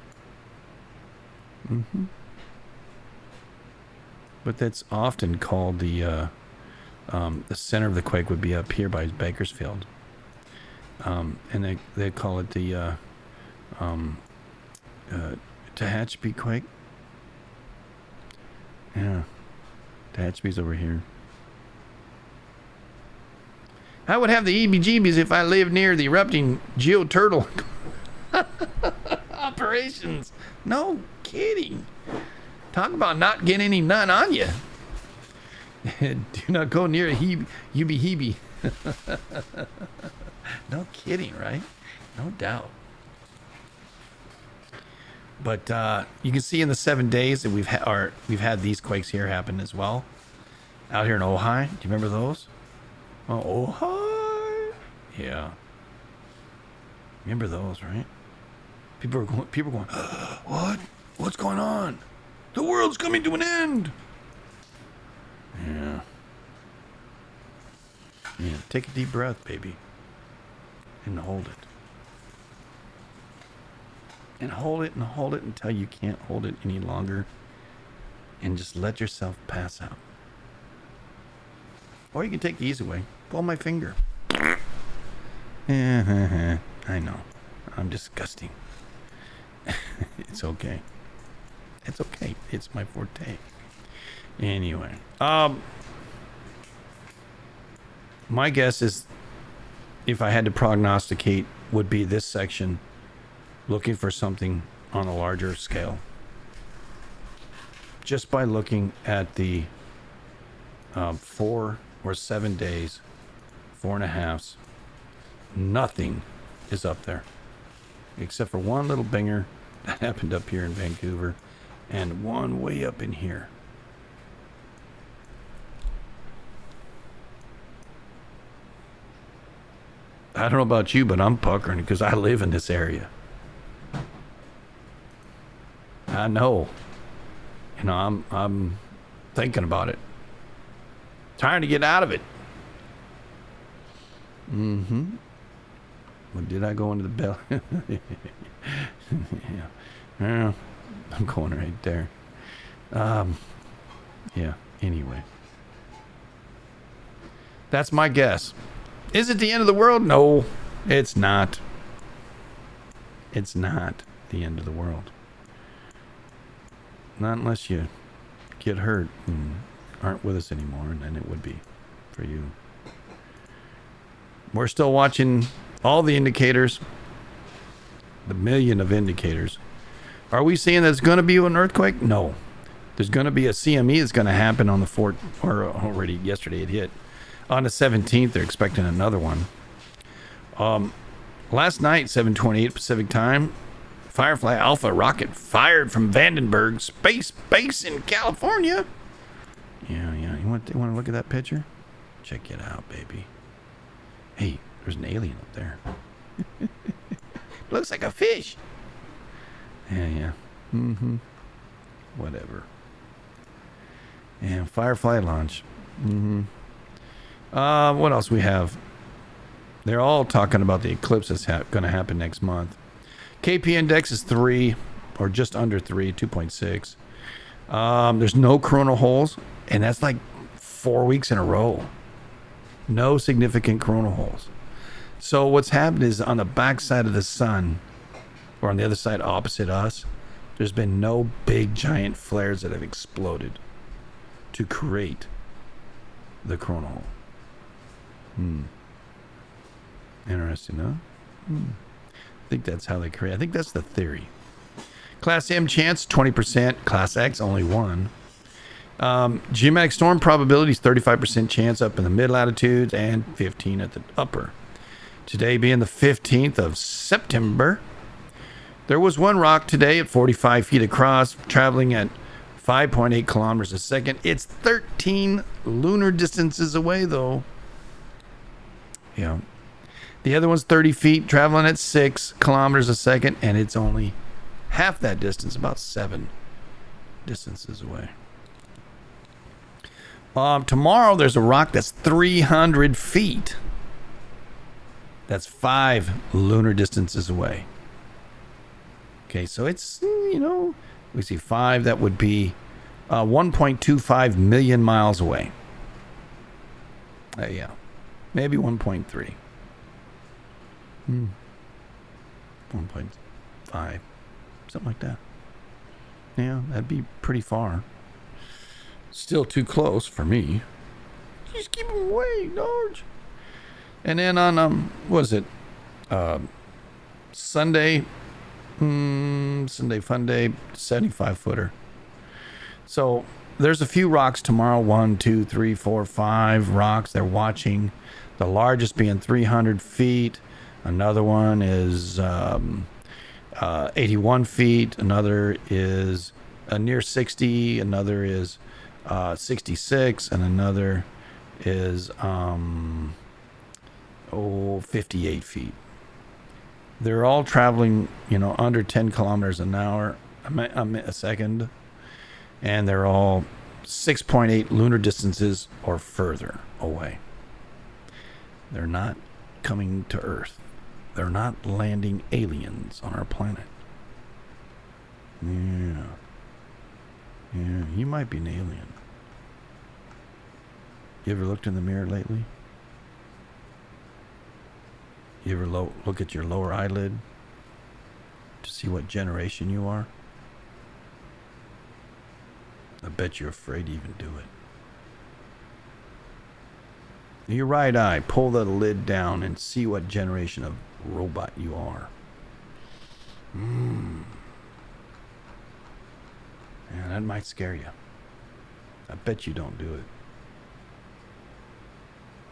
But that's often called the center of the quake would be up here by Bakersfield. And they call it the Tehachapi quake. Yeah, Tehachapi's over here. I would have the EBGBs if I lived near the erupting geoturtle operations. No kidding. Talk about not getting any none on you. Do not go near a Hebe. No kidding, right? No doubt. But you can see in the 7 days that we've had these quakes here happen as well. Out here in Ojai. Do you remember those? Oh, Ojai. Yeah. Remember those, right? People were going, what? What's going on? The world's coming to an end. Yeah. Yeah. Take a deep breath, baby. And hold it. And hold it and hold it until you can't hold it any longer. And just let yourself pass out. Or you can take the easy way. Pull my finger. I know. I'm disgusting. It's okay. It's okay. It's my forte. Anyway, my guess is, if I had to prognosticate, would be this section looking for something on a larger scale. Just by looking at the 4 or 7 days, 4.5s, nothing is up there. Except for one little binger that happened up here in Vancouver and one way up in here. I don't know about you, but I'm puckering because I live in this area. I know. You know, I'm thinking about it. Trying to get out of it. Mm-hmm. Well, did I go into the bell? Yeah. I'm going right there. Yeah, anyway. That's my guess. Is it the end of the world? No, it's not. It's not the end of the world. Not unless you get hurt and aren't with us anymore, and then it would be for you. We're still watching all the indicators, the million of indicators. Are we seeing there's going to be an earthquake? No. There's going to be a CME that's going to happen on the 4th, or already yesterday it hit. On the 17th, they're expecting another one. Last night, 7:28 Pacific time, Firefly Alpha rocket fired from Vandenberg Space Base in California. Yeah. You want to look at that picture? Check it out, baby. Hey, there's an alien up there. Looks like a fish. Yeah. Mm-hmm. Whatever. And Firefly launch. Mm-hmm. What else we have? They're all talking about the eclipse that's going to happen next month. KP index is 3, or just under 3, 2.6. There's no coronal holes, and that's like 4 weeks in a row. No significant coronal holes. So what's happened is on the backside of the sun, or on the other side opposite us, there's been no big giant flares that have exploded to create the coronal hole. Interesting, huh? I think that's how they create. I think that's the theory. Class M chance 20%. Class X only 1. Geometric storm probability is 35% chance up in the mid latitudes and 15 at the upper. Today being the 15th of September, there was one rock today at 45 feet across, traveling at 5.8 kilometers a second. It's 13 lunar distances away, though. Yeah. The other one's 30 feet, traveling at 6 kilometers a second, and it's only half that distance, about 7 distances away. Tomorrow, there's a rock that's 300 feet. That's 5 lunar distances away. Okay, so it's, we see 5, that would be 1.25 million miles away. Yeah, maybe 1.3. 1.5, something like that. Yeah, that'd be pretty far. Still too close for me. Just keep them away, George. And then on what is it? Sunday fun day, 75-footer. So there's a few rocks tomorrow. 1, 2, 3, 4, 5 rocks they're watching. The largest being 300 feet. Another one is 81 feet. Another is near 60. Another is 66. And another is 58 feet. They're all traveling, under 10 kilometers an hour, a second. And they're all 6.8 lunar distances or further away. They're not coming to Earth. They're not landing aliens on our planet. Yeah, you might be an alien. You ever looked in the mirror lately? You ever look at your lower eyelid to see what generation you are? I bet you're afraid to even do it. Your right eye, pull the lid down and see what generation of robot you are. Yeah, that might scare you. I bet you don't do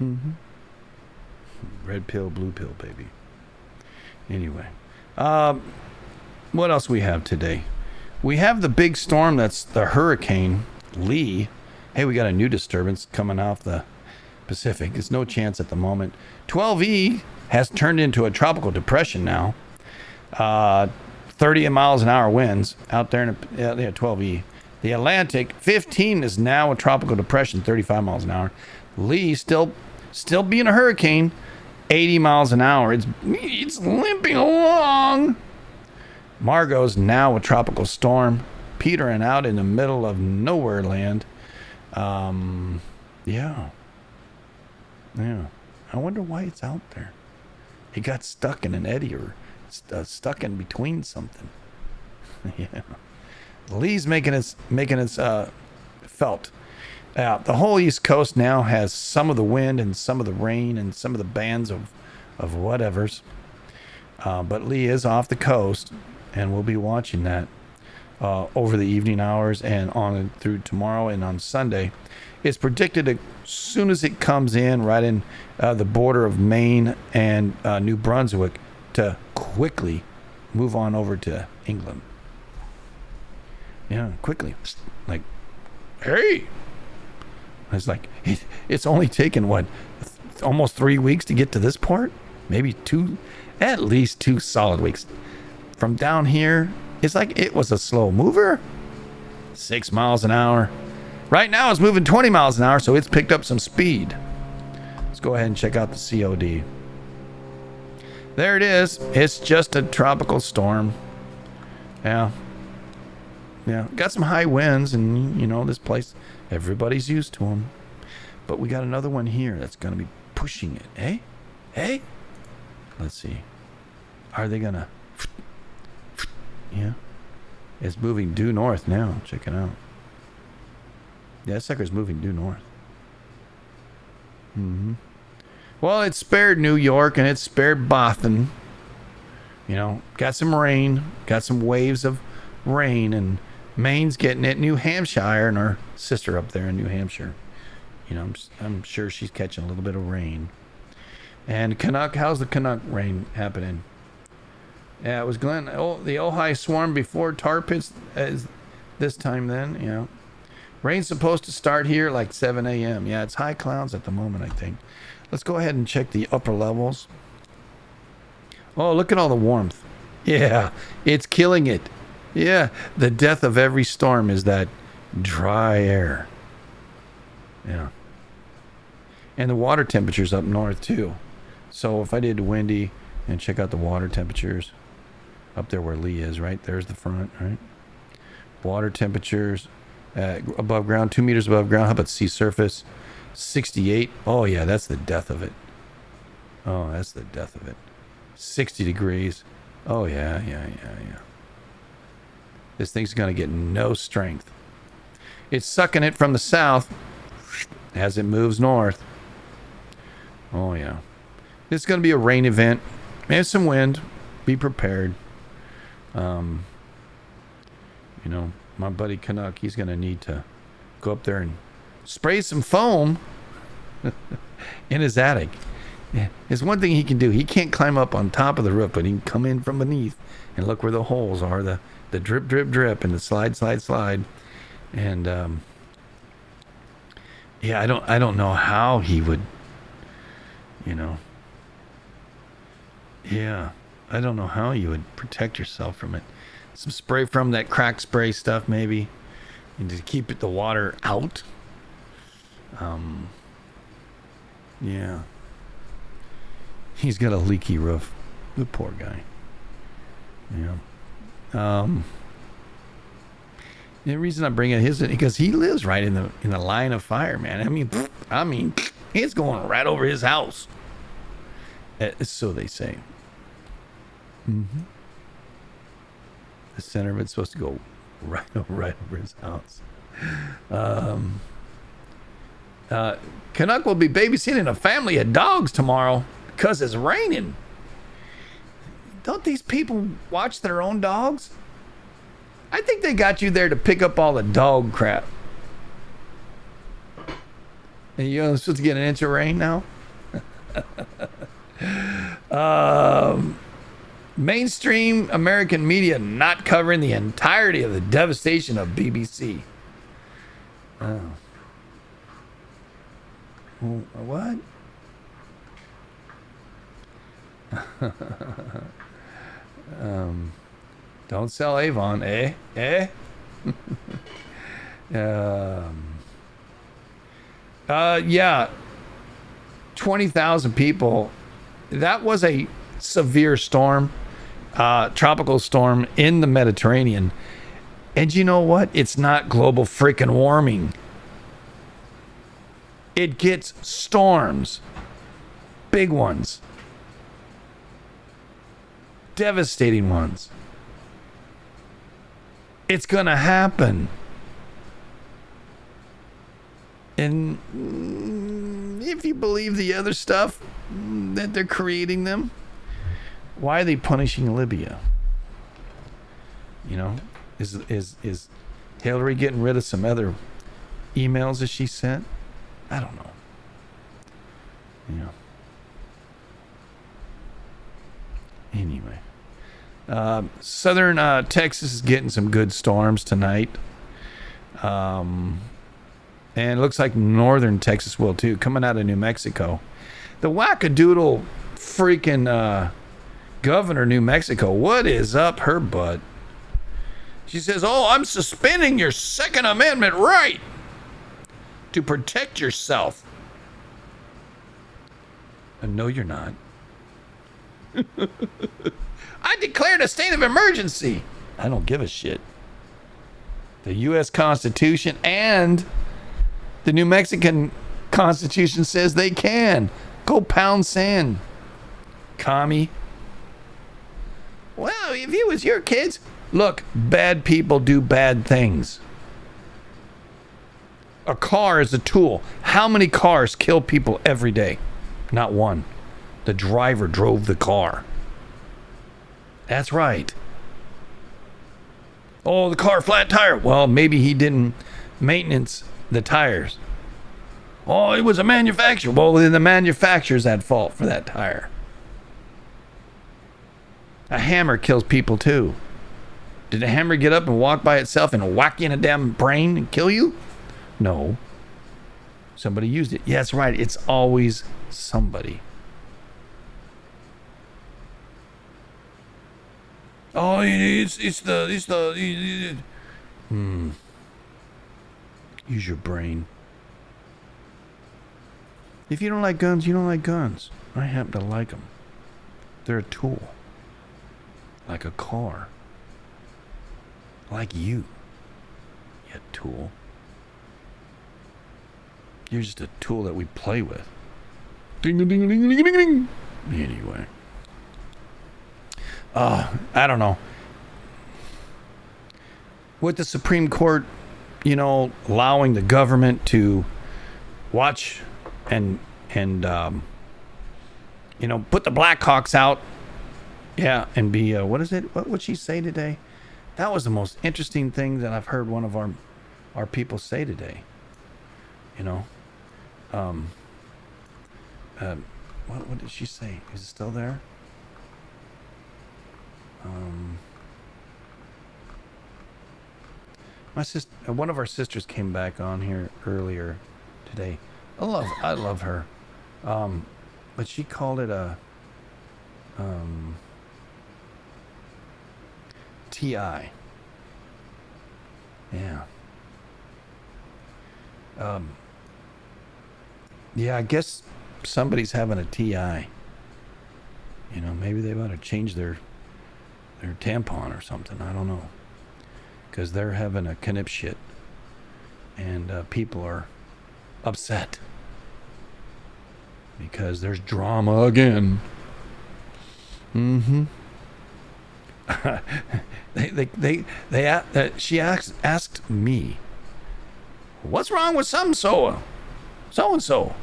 it. Red pill, blue pill, baby. Anyway, what else we have today? We have the big storm that's the Hurricane Lee. Hey, we got a new disturbance coming off the Pacific. There's no chance at the moment. 12E has turned into a tropical depression now. 30 miles an hour winds out there in 12E. The Atlantic 15 is now a tropical depression, 35 miles an hour. Lee still being a hurricane, 80 miles an hour. It's limping along. Margot's now a tropical storm, petering out in the middle of nowhere land. Yeah. I wonder why it's out there. It got stuck in an eddy or stuck in between something. Yeah. Lee's making its felt. The whole East Coast now has some of the wind and some of the rain and some of the bands of whatevers. But Lee is off the coast, and we'll be watching that over the evening hours and on through tomorrow and on Sunday. It's predicted as soon as it comes in right in the border of Maine and New Brunswick to quickly move on over to England. Yeah, quickly. Like, hey! It's like, it's only taken, almost 3 weeks to get to this part? Maybe at least 2 solid weeks. From down here, it's like it was a slow mover. 6 miles an hour. Right now it's moving 20 miles an hour, so it's picked up some speed. Let's go ahead and check out the COD. There it is. It's just a tropical storm. Yeah. Got some high winds, and this place, everybody's used to them. But we got another one here that's going to be pushing it. Hey? Let's see. Are they going to... Yeah. It's moving due north now. Check it out. Yeah, that sucker's moving due north. Well, it spared New York and it spared Boston. Got some rain. Got some waves of rain, and Maine's getting it. New Hampshire and our sister up there in New Hampshire. I'm sure she's catching a little bit of rain. And Canuck, how's the Canuck rain happening? Yeah, it was Glenn. Oh, the Ojai swarm before tar pits this time then. Yeah. Rain's supposed to start here like 7 a.m. Yeah, it's high clouds at the moment, I think. Let's go ahead and check the upper levels. Oh, look at all the warmth. Yeah, it's killing it. Yeah, the death of every storm is that dry air. Yeah. And the water temperatures up north too. So if I did windy and check out the water temperatures up there where Lee is, right? There's the front, right? Water temperatures above ground, 2 meters above ground. How about sea surface? 68. Oh yeah, that's the death of it. Oh, that's the death of it. 60 degrees. Oh yeah. This thing's going to get no strength. It's sucking it from the south as it moves north. Oh yeah. This is going to be a rain event. And some wind. Be prepared. My buddy Canuck, he's going to need to go up there and spray some foam in his attic. There's one thing he can do. He can't climb up on top of the roof, but he can come in from beneath and look where the holes are, the drip, drip, drip, and the slide, slide, slide. And yeah, I don't know how he would, yeah, I don't know how you would protect yourself from it. Some spray from that crack spray stuff, maybe, and to keep the water out. Yeah. He's got a leaky roof. The poor guy. Yeah. The reason I bring it is because he lives right in the line of fire, man. I mean, it's going right over his house. So they say. The center of it's supposed to go right over his house. Canuck will be babysitting a family of dogs tomorrow because it's raining. Don't these people watch their own dogs? I think they got you there to pick up all the dog crap. And you're supposed to get an inch of rain now? Mainstream American media not covering the entirety of the devastation of BBC. Oh. What? Don't sell Avon, eh? Eh? Yeah. 20,000 people. That was a severe storm, tropical storm in the Mediterranean. And you know what? It's not global freaking warming. It gets storms. Big ones. Devastating ones. It's gonna happen. And if you believe the other stuff that they're creating them, why are they punishing Libya? You know, is Hillary getting rid of some other emails that she sent? I don't know. You know. Anyway, southern Texas is getting some good storms tonight. And it looks like northern Texas will too, coming out of New Mexico. The wackadoodle freaking governor of New Mexico, what is up her butt? She says, oh, I'm suspending your Second Amendment right to protect yourself. And no, you're not. I declared a state of emergency. I don't give a shit. The U.S. Constitution and the New Mexican Constitution says they can. Go pound sand, commie. Well, if it was your kids, look, bad people do bad things. A car is a tool. How many cars kill people every day? Not one. The driver drove the car. That's right. Oh, the car flat tire. Well, maybe he didn't maintenance the tires. Oh, it was a manufacturer. Well, then the manufacturer's at fault for that tire. A hammer kills people too. Did a hammer get up and walk by itself and whack you in a damn brain and kill you? No. Somebody used it. Yeah, that's right. It's always somebody. Oh, it's the. Use your brain. If you don't like guns, you don't like guns. I happen to like them. They're a tool. Like a car. Like you tool. You're just a tool that we play with. Ding ding ding ding ding ding ding. Anyway. I don't know. With the Supreme Court, you know, allowing the government to watch and you know, put the Blackhawks out. Yeah, and be what is it? What would she say today? That was the most interesting thing that I've heard one of our people say today. You know, what did she say? Is it still there? My sister, one of our sisters came back on here earlier today. I love her. But she called it a TI. Yeah. Yeah, I guess somebody's having a TI. You know, maybe they ought to change their tampon or something. I don't know. Because they're having a knip shit. And people are upset. Because there's drama again. Mm-hmm. She asked me What's wrong with so and so?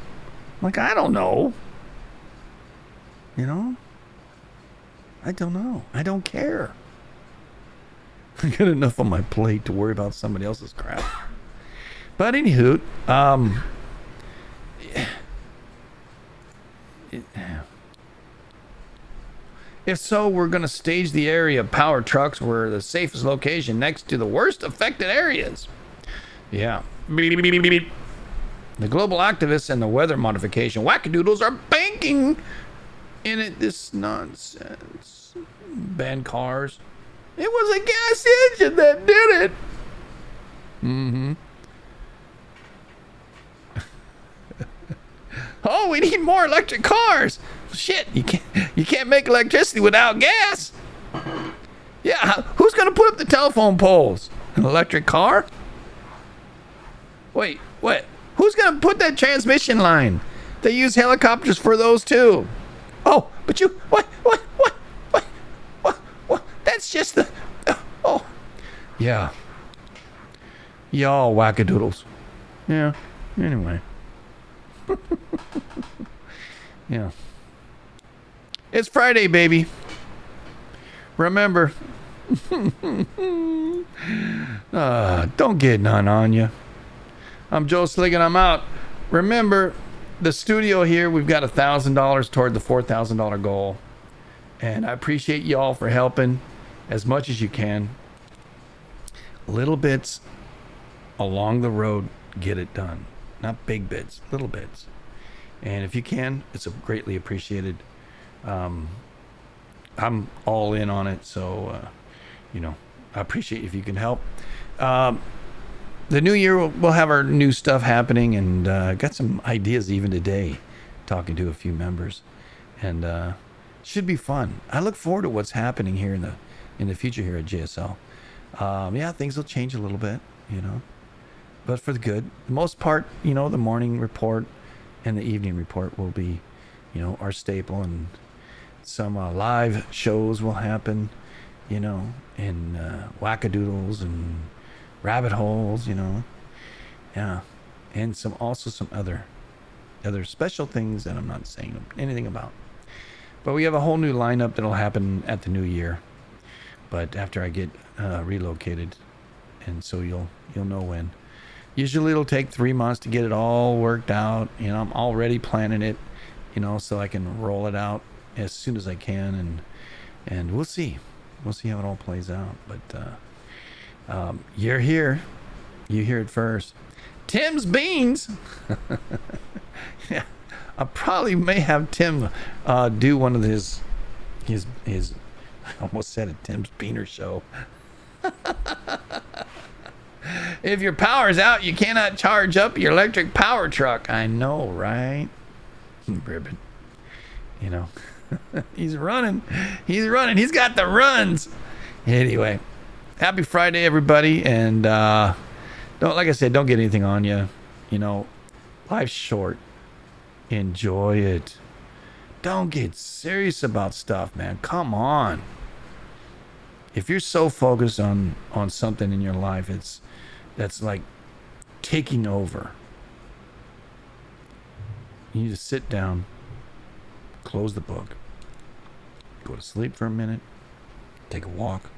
Like, I don't know. You know? I don't know. I don't care. I got enough on my plate to worry about somebody else's crap. But anywho, if so, we're going to stage the area of power trucks where the safest location next to the worst affected areas. Yeah. The global activists and the weather modification wackadoodles are banking in it. This nonsense. Ban cars. It was a gas engine that did it. Mm-hmm. Oh, we need more electric cars. Shit, you can't make electricity without gas. Yeah, who's gonna put up the telephone poles? An electric car? Wait, what? Who's gonna put that transmission line? They use helicopters for those too. Oh, but you what? That's just the oh. Yeah. Y'all wackadoodles. Yeah. Anyway. Yeah. It's Friday, baby. Remember. Don't get none on you. I'm Joe Slick and I'm out. Remember, the studio here, we've got $1,000 toward the $4,000 goal. And I appreciate y'all for helping as much as you can. Little bits along the road get it done. Not big bits, little bits. And if you can, it's greatly appreciated. I'm all in on it, so, I appreciate if you can help. The new year, we'll have our new stuff happening, and got some ideas even today, talking to a few members. And should be fun. I look forward to what's happening here in the future here at JSL. Yeah, things will change a little bit, but for the good. The most part, the morning report and the evening report will be, our staple, and some live shows will happen, and wackadoodles and rabbit holes, yeah, and some other special things that I'm not saying anything about. But we have a whole new lineup that'll happen at the new year, but after I get relocated, and so you'll know when. Usually it'll take 3 months to get it all worked out. I'm already planning it, so I can roll it out as soon as I can, and we'll see how it all plays out. But you're here, you hear it first. Tim's Beans. Yeah, I probably may have Tim do one of his I almost said it, Tim's Beaner show. If your power's out, you cannot charge up your electric power truck. I know, right? Ribbon. He's running. He's got the runs. Anyway, happy Friday, everybody. And like I said, don't get anything on you. Life's short. Enjoy it. Don't get serious about stuff, man. Come on. If you're so focused on something in your life, that's like taking over. You need to sit down, close the book, go to sleep for a minute, take a walk.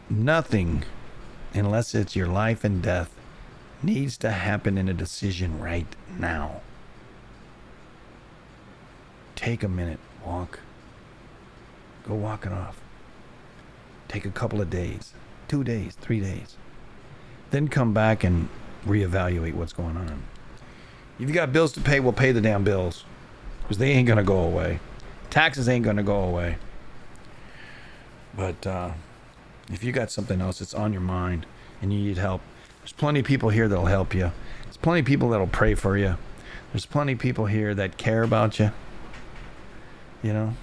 Nothing, unless it's your life and death, needs to happen in a decision right now. Take a minute, walk. Go walk it off. Take a couple of days, 2 days, 3 days. Then come back and reevaluate what's going on. If you got bills to pay, we'll pay the damn bills. Because they ain't going to go away. Taxes ain't going to go away. But if you got something else that's on your mind and you need help, there's plenty of people here that'll help you. There's plenty of people that'll pray for you. There's plenty of people here that care about you. Yeah.